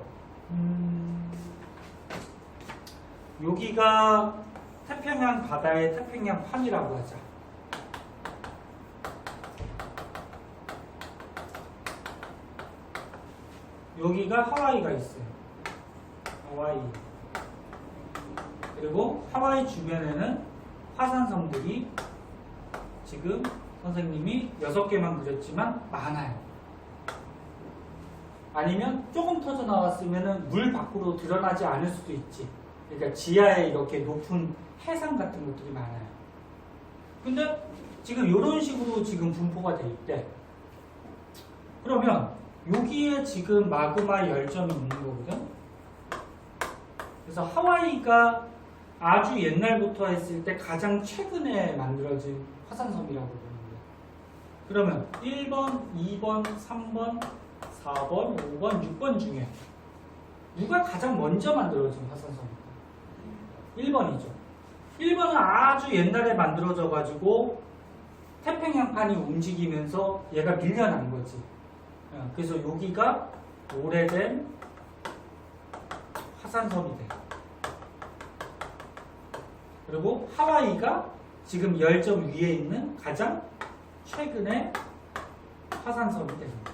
여기가 태평양 바다의 태평양 판이라고 하자. 여기가 하와이가 있어요. 하와이. 그리고 하와이 주변에는 화산섬들이 지금 선생님이 6개만 그렸지만 많아요. 아니면 조금 터져 나왔으면 물 밖으로 드러나지 않을 수도 있지. 그러니까 지하에 이렇게 높은 해상 같은 것들이 많아요. 근데 지금 이런 식으로 지금 분포가 돼 있대. 그러면 여기에 지금 마그마 열점이 있는 거거든. 그래서 하와이가 아주 옛날부터 했을 때 가장 최근에 만들어진 화산섬이라고 부릅니다. 그러면 1번, 2번, 3번, 4번, 5번, 6번 중에 누가 가장 먼저 만들어진 화산섬입니까? 1번이죠. 1번은 아주 옛날에 만들어져 가지고 태평양판이 움직이면서 얘가 밀려난 거지. 그래서 여기가 오래된 화산섬이 돼. 그리고 하와이가 지금 열점 위에 있는 가장 최근의 화산섬이 됩니다.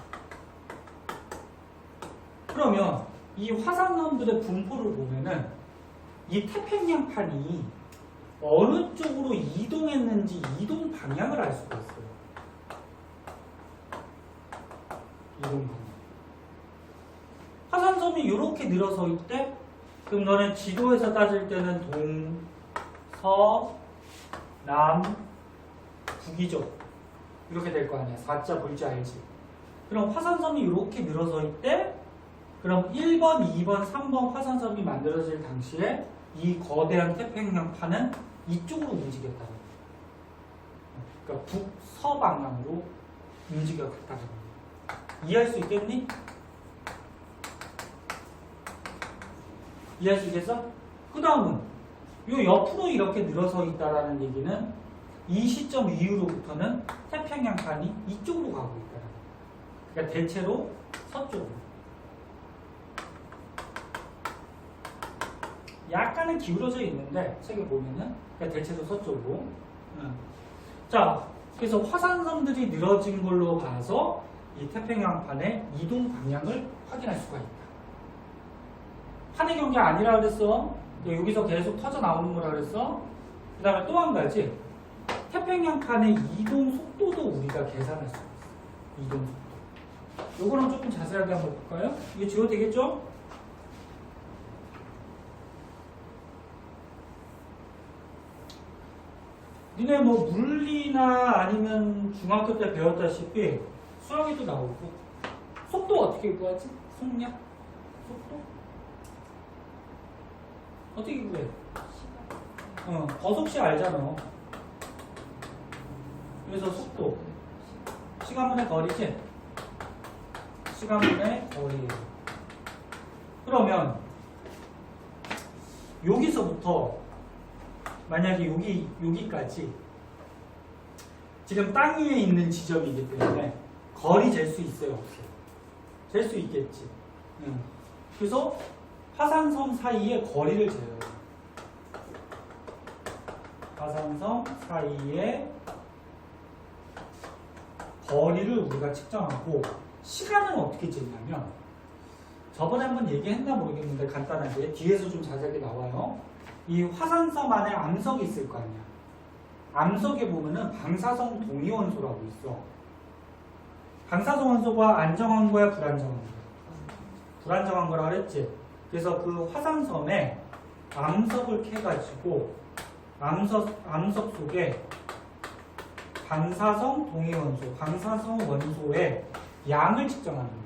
그러면 이 화산섬들의 분포를 보면은 이 태평양판이 어느 쪽으로 이동했는지 이동 방향을 알 수가 있어요. 이동 방향. 화산섬이 이렇게 늘어서 있대? 그럼 너는 지도에서 따질 때는 동, 서, 남, 북이죠. 이렇게 될 거 아니야. 4자 볼지 알지. 그럼 화산섬이 이렇게 늘어서 있대? 그럼 1번, 2번, 3번 화산섬이 만들어질 당시에 이 거대한 태평양판은 이쪽으로 움직였다는 거예요. 그러니까 북서 방향으로 움직였다는 거예요. 이해할 수 있겠니? 이해할 수 있겠어? 그 다음은 요 옆으로 이렇게 늘어서 있다라는 얘기는 이 시점 이후로부터는 태평양판이 이쪽으로 가고 있다는 거예요. 그러니까 대체로 서쪽으로. 약간은 기울어져 있는데 책에 보면은 그러니까 대체로 서쪽으로. 자, 그래서 화산섬들이 늘어진 걸로 봐서 이 태평양판의 이동 방향을 확인할 수가 있다. 판의 경계 아니라 그랬어. 여기서 계속 터져 나오는 거라 그랬어. 그 다음에 또 한 가지, 태평양판의 이동 속도도 우리가 계산할 수 있어. 이동 속도. 요거는 조금 자세하게 한번 볼까요? 이게 지워도 되겠죠? 니네 뭐 물리나 아니면 중학교 때 배웠다시피 수학에도 나오고 속도 어떻게 구하지? 속력? 속도? 어떻게 구해? 거속시 알잖아. 그래서 속도 시간분의 거리지? 시간분의 거리. 그러면 여기서부터 만약에 여기까지 지금 땅 위에 있는 지점이기 때문에 거리 잴 수 있어요? 없어요? 잴 수 있겠지. 그래서 화산섬 사이의 거리를 재요. 화산섬 사이의 거리를 우리가 측정하고 시간은 어떻게 재냐면 저번에 한번 얘기했나 모르겠는데 간단하게 뒤에서 좀 자세하게 나와요. 이 화산섬 안에 암석이 있을 거 아니야. 암석에 보면은 방사성 동위원소라고 있어. 방사성 원소가 안정한 거야, 불안정한 거야? 불안정한 거라 그랬지. 그래서 그 화산섬에 암석을 캐가지고 암석 속에 방사성 동위원소, 방사성 원소의 양을 측정하는 거예요.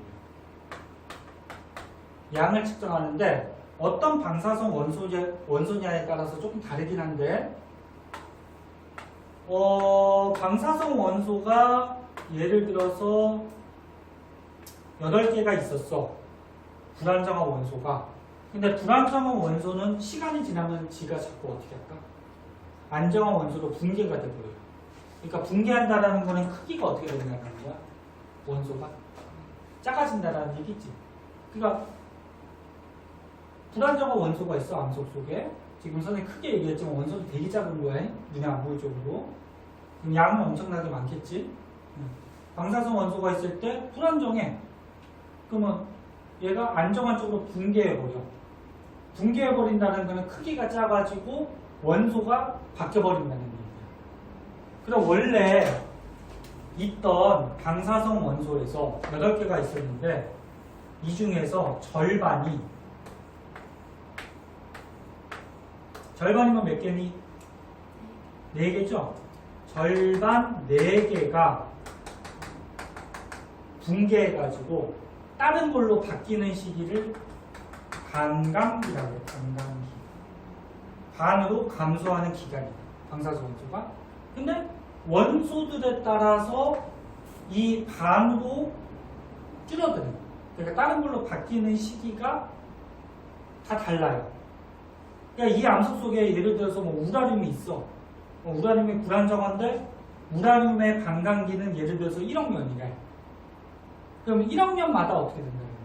양을 측정하는데 어떤 방사성 원소냐에 따라서 조금 다르긴 한데 방사성 원소가 예를 들어서 8개가 있었어. 불안정한 원소가. 근데 불안정한 원소는 시간이 지나면 지가 자꾸 어떻게 할까? 안정한 원소로 붕괴가 돼버려요. 그러니까 붕괴한다라는 거는 크기가 어떻게 된다는 거야? 원소가 작아진다라는 얘기지. 그러니까 불안정한 원소가 있어, 암석 속에. 지금 선생님 크게 얘기했지만 원소도 되게 작은 거야. 눈에 안 보일 정도로. 그럼 양은 엄청나게 많겠지. 방사성 원소가 있을 때 불안정해. 그러면 얘가 안정한 쪽으로 붕괴해버려. 붕괴해버린다는 거는 크기가 작아지고 원소가 바뀌어버린다는 얘기야. 그럼 원래 있던 방사성 원소에서 8개가 있었는데 이 중에서 절반이면 몇 개니? 4개죠? 절반 4개가 붕괴해가지고 다른 걸로 바뀌는 시기를 반감기라고 해요. 반감기. 반으로 감소하는 기간이에요. 방사성 원소가. 근데 원소들에 따라서 이 반으로 줄어드는, 그러니까 다른 걸로 바뀌는 시기가 다 달라요. 그러니까 이 암석 속에 예를 들어서 뭐 우라늄이 있어. 우라늄이 불안정한데 우라늄의 반감기는 예를 들어서 1억 년이래. 그럼 1억 년마다 어떻게 된다는 거예요?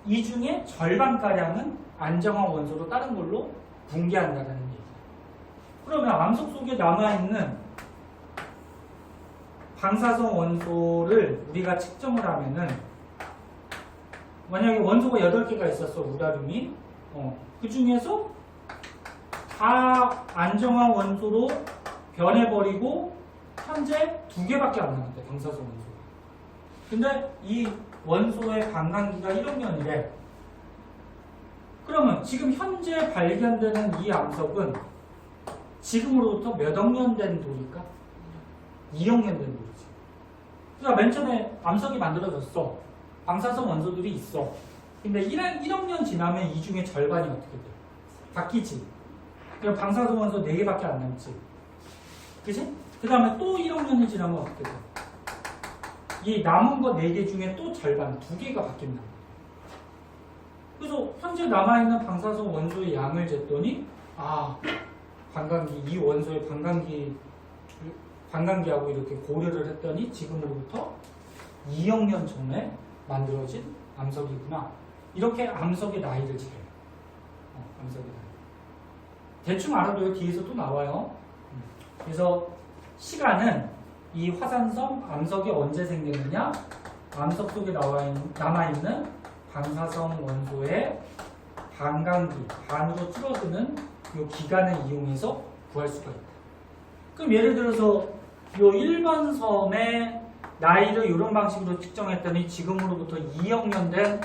이 중에 절반가량은 안정한 원소로 다른 걸로 붕괴한다는 얘기예요. 그러면 암석 속에 남아있는 방사성 원소를 우리가 측정을 하면은 만약에 원소가 8개가 있었어, 우라늄이. 그 중에서 다 안정한 원소로 변해버리고 현재 2개밖에 안 남았대, 방사성 원소가. 근데 이 원소의 반감기가 1억 년이래. 그러면 지금 현재 발견되는 이 암석은 지금으로부터 몇억 년 된 돌일까? 2억 년 된 돌이지. 그러니까 맨 처음에 암석이 만들어졌어. 방사성 원소들이 있어. 근데 1억 년 지나면 이 중에 절반이 어떻게 돼? 바뀌지. 그럼 방사성 원소 4개밖에 안 남지. 그치? 그 다음에 또 1억 년이 지나면 어떻게 돼? 이 남은 거 4개 중에 또 절반, 2개가 바뀐다. 그래서 현재 남아있는 방사성 원소의 양을 쟀더니 반감기, 이 원소의 반감기하고 이렇게 고려를 했더니 지금으로부터 2억 년 전에 만들어진 암석이구나. 이렇게 암석의 나이를 재요. 암석의 나이. 대충 알아둬요. 뒤에서 또 나와요. 그래서 시간은 이 화산성 암석이 언제 생겼느냐? 암석 속에 남아있는 방사성 원소의 반감기, 반으로 줄어드는 이 기간을 이용해서 구할 수가 있다. 그럼 예를 들어서 이 1번 섬의 나이를 이런 방식으로 측정했더니 지금으로부터 2억 년 된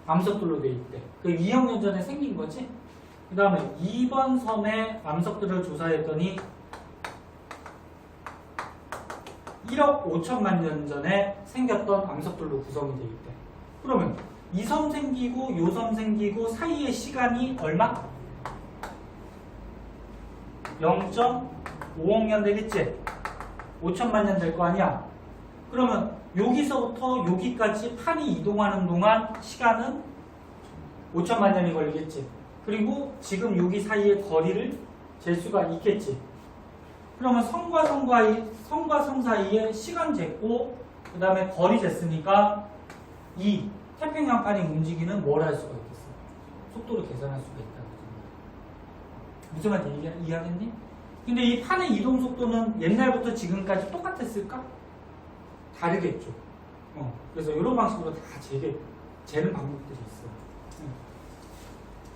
암석들로 돼 있대. 그 2억 년 전에 생긴 거지? 그 다음에 2번 섬의 암석들을 조사했더니 1억 5천만 년 전에 생겼던 암석들로 구성이 돼 있대. 그러면 이 섬 생기고 요 섬 생기고 사이의 시간이 얼마? 0.5억 년 되겠지? 5천만 년 될 거 아니야? 그러면 여기서부터 여기까지 판이 이동하는 동안 시간은 5천만 년이 걸리겠지? 그리고 지금 여기 사이의 거리를 잴 수가 있겠지? 그러면 성과 성 사이에 시간 쟀고 그 다음에 거리 쟀으니까 이 태평양판이 움직이는 뭘 할 수가 있겠어? 속도를 계산할 수가 있다는 거죠. 무슨 말인지 이해하겠니? 근데 이 판의 이동 속도는 옛날부터 지금까지 똑같았을까? 다르겠죠. 그래서 이런 방식으로 다 재는 방법들이 있어요.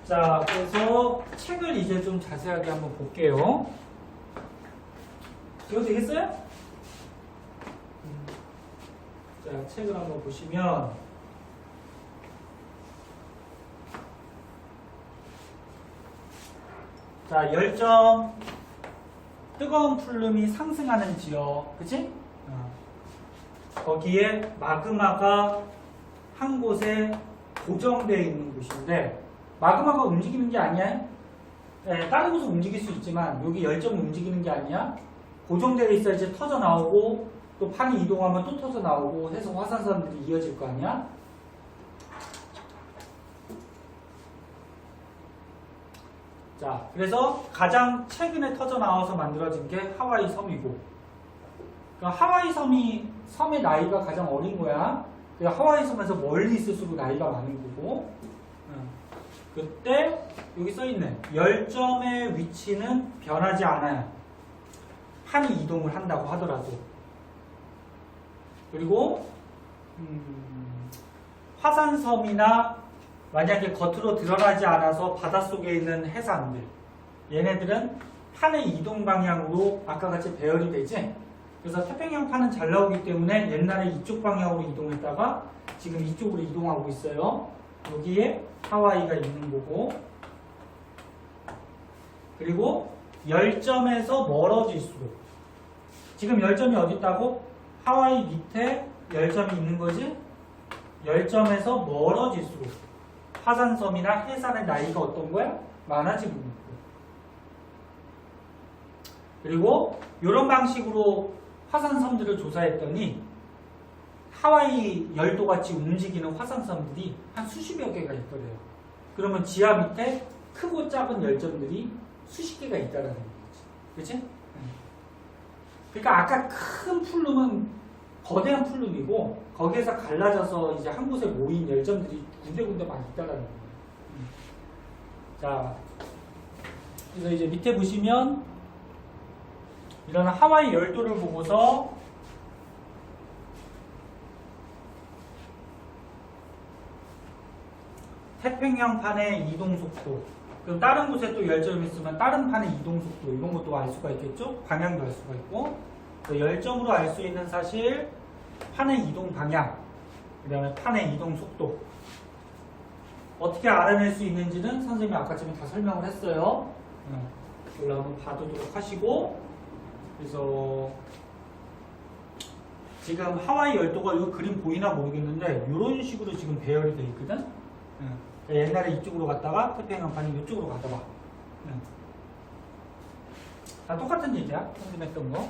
자, 그래서 책을 이제 좀 자세하게 한번 볼게요. 이거 되겠어요? 자, 책을 한번 보시면 자, 열점 뜨거운 풀름이 상승하는 지역, 그치? 거기에 마그마가 한 곳에 고정되어 있는 곳인데 마그마가 움직이는 게 아니야. 네, 다른 곳은 움직일 수 있지만 여기 열점이 움직이는 게 아니야. 고정되어 있어야지 터져 나오고 또 판이 이동하면 또 터져 나오고 해서 화산산들이 이어질 거 아니야. 자, 그래서 가장 최근에 터져 나와서 만들어진 게 하와이 섬이고, 그러니까 하와이 섬의 나이가 가장 어린 거야. 하와이 섬에서 멀리 있을수록 나이가 많은 거고, 그때 여기 써있는 열점의 위치는 변하지 않아요. 판이 이동을 한다고 하더라도. 그리고 화산섬이나 만약에 겉으로 드러나지 않아서 바닷속에 있는 해상들, 얘네들은 판의 이동 방향으로 아까 같이 배열이 되지. 그래서 태평양 판은 잘 나오기 때문에 옛날에 이쪽 방향으로 이동했다가 지금 이쪽으로 이동하고 있어요. 여기에 하와이가 있는 거고, 그리고 열점에서 멀어질수록, 지금 열점이 어디 있다고? 하와이 밑에 열점이 있는 거지? 열점에서 멀어질수록 화산섬이나 해산의 나이가 어떤 거야? 많아지고 있는 거야. 그리고 이런 방식으로 화산섬들을 조사했더니 하와이 열도같이 움직이는 화산섬들이 한 수십여 개가 있더래요. 그러면 지하 밑에 크고 작은 열점들이 수십 개가 있다라는 거지. 그치? 그러니까 아까 큰 풀룸은 거대한 풀룸이고 거기에서 갈라져서 이제 한 곳에 모인 열점들이 군데군데 많이 있다라는 거예요. 자, 그래서 이제 밑에 보시면 이런 하와이 열도를 보고서 태평양 판의 이동 속도, 그럼 다른 곳에 또 열점이 있으면 다른 판의 이동 속도, 이런 것도 알 수가 있겠죠? 방향도 알 수가 있고, 열점으로 알 수 있는 사실, 판의 이동 방향, 그 다음에 판의 이동 속도. 어떻게 알아낼 수 있는지는 선생님이 아까쯤에 다 설명을 했어요. 이걸로 한번 봐두도록 하시고, 그래서 지금 하와이 열도가 이 그림 보이나 모르겠는데 이런 식으로 지금 배열이 되어 있거든. 옛날에 이쪽으로 갔다가 태평양판이 이쪽으로 가다가 다 똑같은 얘기야. 선생님 했던 거.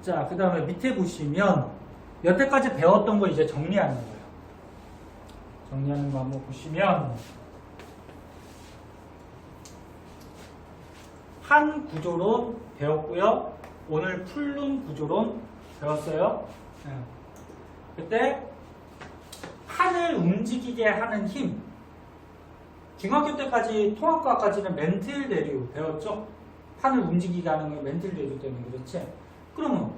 자, 그 다음에 밑에 보시면 여태까지 배웠던 거 이제 정리하는 거예요. 정리하는 거 한번 보시면 판 구조론 배웠고요. 오늘 풀룸 구조론 배웠어요. 그때 판을 움직이게 하는 힘. 중학교 때까지 통합과까지는 멘틀 대류 배웠죠. 판을 움직이게 하는 건 멘틀 대류 때문에 그렇지. 그러면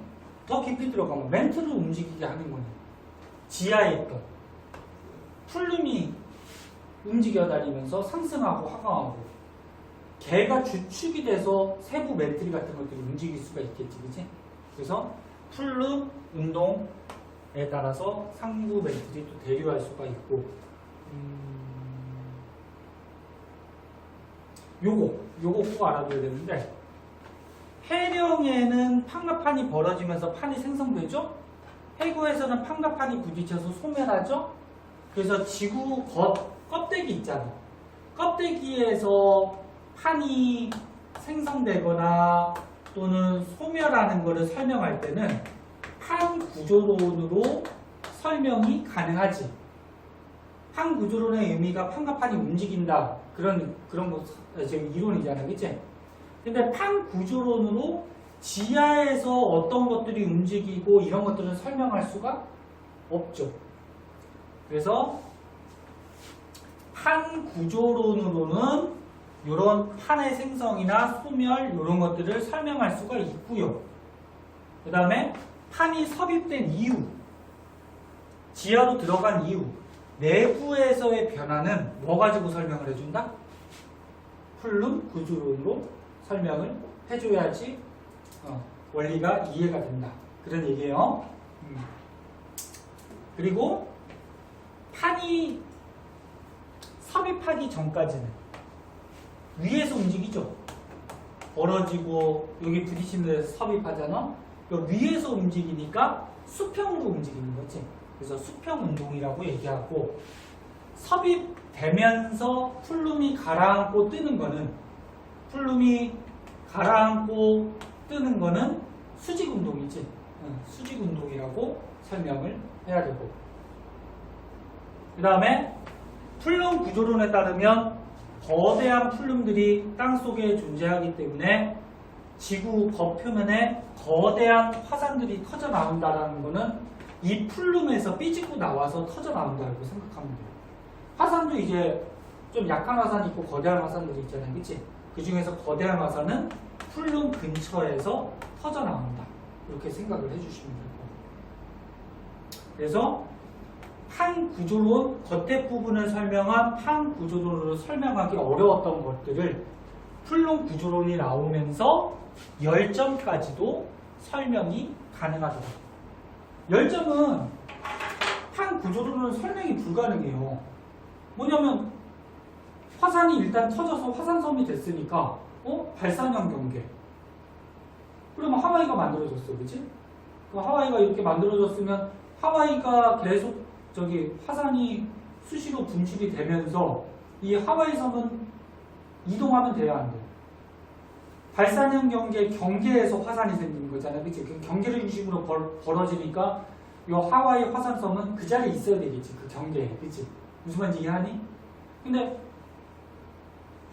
더 깊이 들어가면 멘틀을 움직이게 하는 거는 지하에 있던 풀룸이 움직여 다니면서 상승하고 하강하고 걔가 주축이 돼서 세부 멘틀 같은 것들이 움직일 수가 있겠지, 그치? 그래서 풀룸 운동에 따라서 상부 멘틀이 또 대류할 수가 있고, 요거 꼭 알아둬야 되는데, 해령에는 판과 판이 벌어지면서 판이 생성되죠? 해구에서는 판과 판이 부딪혀서 소멸하죠? 그래서 지구 껍데기 있잖아. 껍데기에서 판이 생성되거나 또는 소멸하는 것을 설명할 때는 판 구조론으로 설명이 가능하지. 판 구조론의 의미가 판과 판이 움직인다. 그런 거 지금 이론이잖아, 그치? 근데 판 구조론으로 지하에서 어떤 것들이 움직이고 이런 것들은 설명할 수가 없죠. 그래서 판 구조론으로는 이런 판의 생성이나 소멸 이런 것들을 설명할 수가 있고요. 그 다음에 판이 섭입된 이유, 지하로 들어간 이유, 내부에서의 변화는 뭐 가지고 설명을 해준다? 풀룸 구조론으로 설명을 해줘야지 원리가 이해가 된다. 그런 얘기예요. 그리고 판이 섭입하기 전까지는 위에서 움직이죠. 벌어지고 여기 부딪히는 데서 섭입하잖아. 위에서 움직이니까 수평으로 움직이는 거지. 그래서 수평 운동이라고 얘기하고, 섭입되면서 풀룸이 가라앉고 뜨는 거는 수직 운동이지. 수직 운동이라고 설명을 해야 되고, 그 다음에 풀룸 구조론에 따르면 거대한 풀룸들이 땅속에 존재하기 때문에 지구 겉표면에 거대한 화산들이 터져 나온다는 것은 이 플룸에서 삐지고 나와서 터져 나온다고 생각하면 돼요. 화산도 이제 좀 약한 화산이 있고 거대한 화산들이 있잖아요. 그치? 그 중에서 거대한 화산은 플룸 근처에서 터져 나온다. 이렇게 생각을 해주시면 될 거예요. 그래서 판 구조론, 겉에 부분을 설명한 판 구조론으로 설명하기 어려웠던 것들을 플룸 구조론이 나오면서 열점까지도 설명이 가능하더라고요. 열점은 판 구조론은 설명이 불가능해요. 뭐냐면 화산이 일단 터져서 화산섬이 됐으니까 발산형 경계. 그러면 하와이가 만들어졌어, 그치? 그 하와이가 이렇게 만들어졌으면 하와이가 계속 화산이 수시로 분출이 되면서 이 하와이 섬은 이동하면 돼야 안 돼. 발산형 경계에서 화산이 생기는 거잖아요, 그치? 그 경계를 중심으로 벌어지니까 이 하와이 화산섬은 그 자리에 있어야 되겠지, 그 경계에, 그치? 무슨 말인지 이해하니? 근데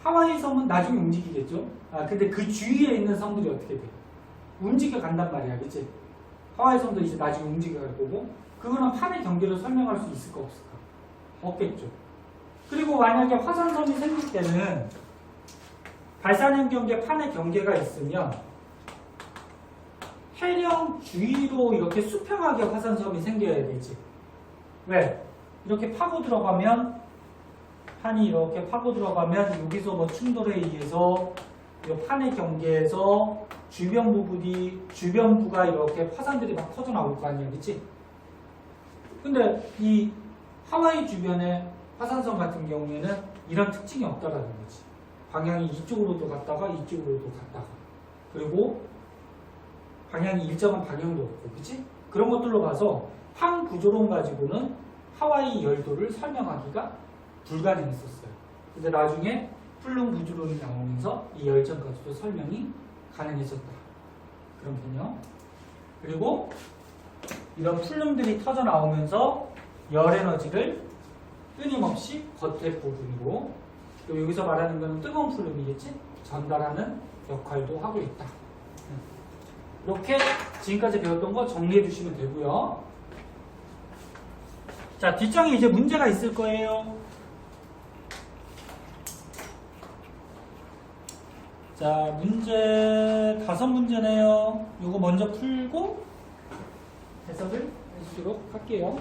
하와이 섬은 나중에 움직이겠죠? 근데 그 주위에 있는 섬들이 어떻게 돼? 움직여 간단 말이야, 그치? 하와이 섬도 이제 나중에 움직여 갈 거고, 그거는 판의 경계로 설명할 수 있을까 없을까? 없겠죠. 그리고 만약에 화산섬이 생길 때는 발산형 경계, 판의 경계가 있으면 해령 주위로 이렇게 수평하게 화산섬이 생겨야 되지. 왜? 이렇게 파고 들어가면 판이 이렇게 파고 들어가면 여기서 뭐 충돌에 의해서 이 판의 경계에서 주변부가 이렇게 화산들이 막 터져 나올 거 아니야, 그치? 근데 이 하와이 주변의 화산섬 같은 경우에는 이런 특징이 없다라는 거지. 방향이 이쪽으로도 갔다가 이쪽으로도 갔다가, 그리고 방향이 일정한 방향도 없고, 그치? 그런 것들로 봐서 판 구조론 가지고는 하와이 열도를 설명하기가 불가능했었어요. 근데 나중에 플룸 구조론이 나오면서 이 열점까지도 설명이 가능해졌다. 그런 개념. 그리고 이런 플룸들이 터져 나오면서 열 에너지를 끊임없이 겉에 부분으로, 또 여기서 말하는 것은 뜨거운 플룸이겠지? 전달하는 역할도 하고 있다. 이렇게 지금까지 배웠던 거 정리해 주시면 되고요. 자, 뒷장에 이제 문제가 있을 거예요. 자, 문제 5문제네요. 이거 먼저 풀고 해석을 해주도록 할게요.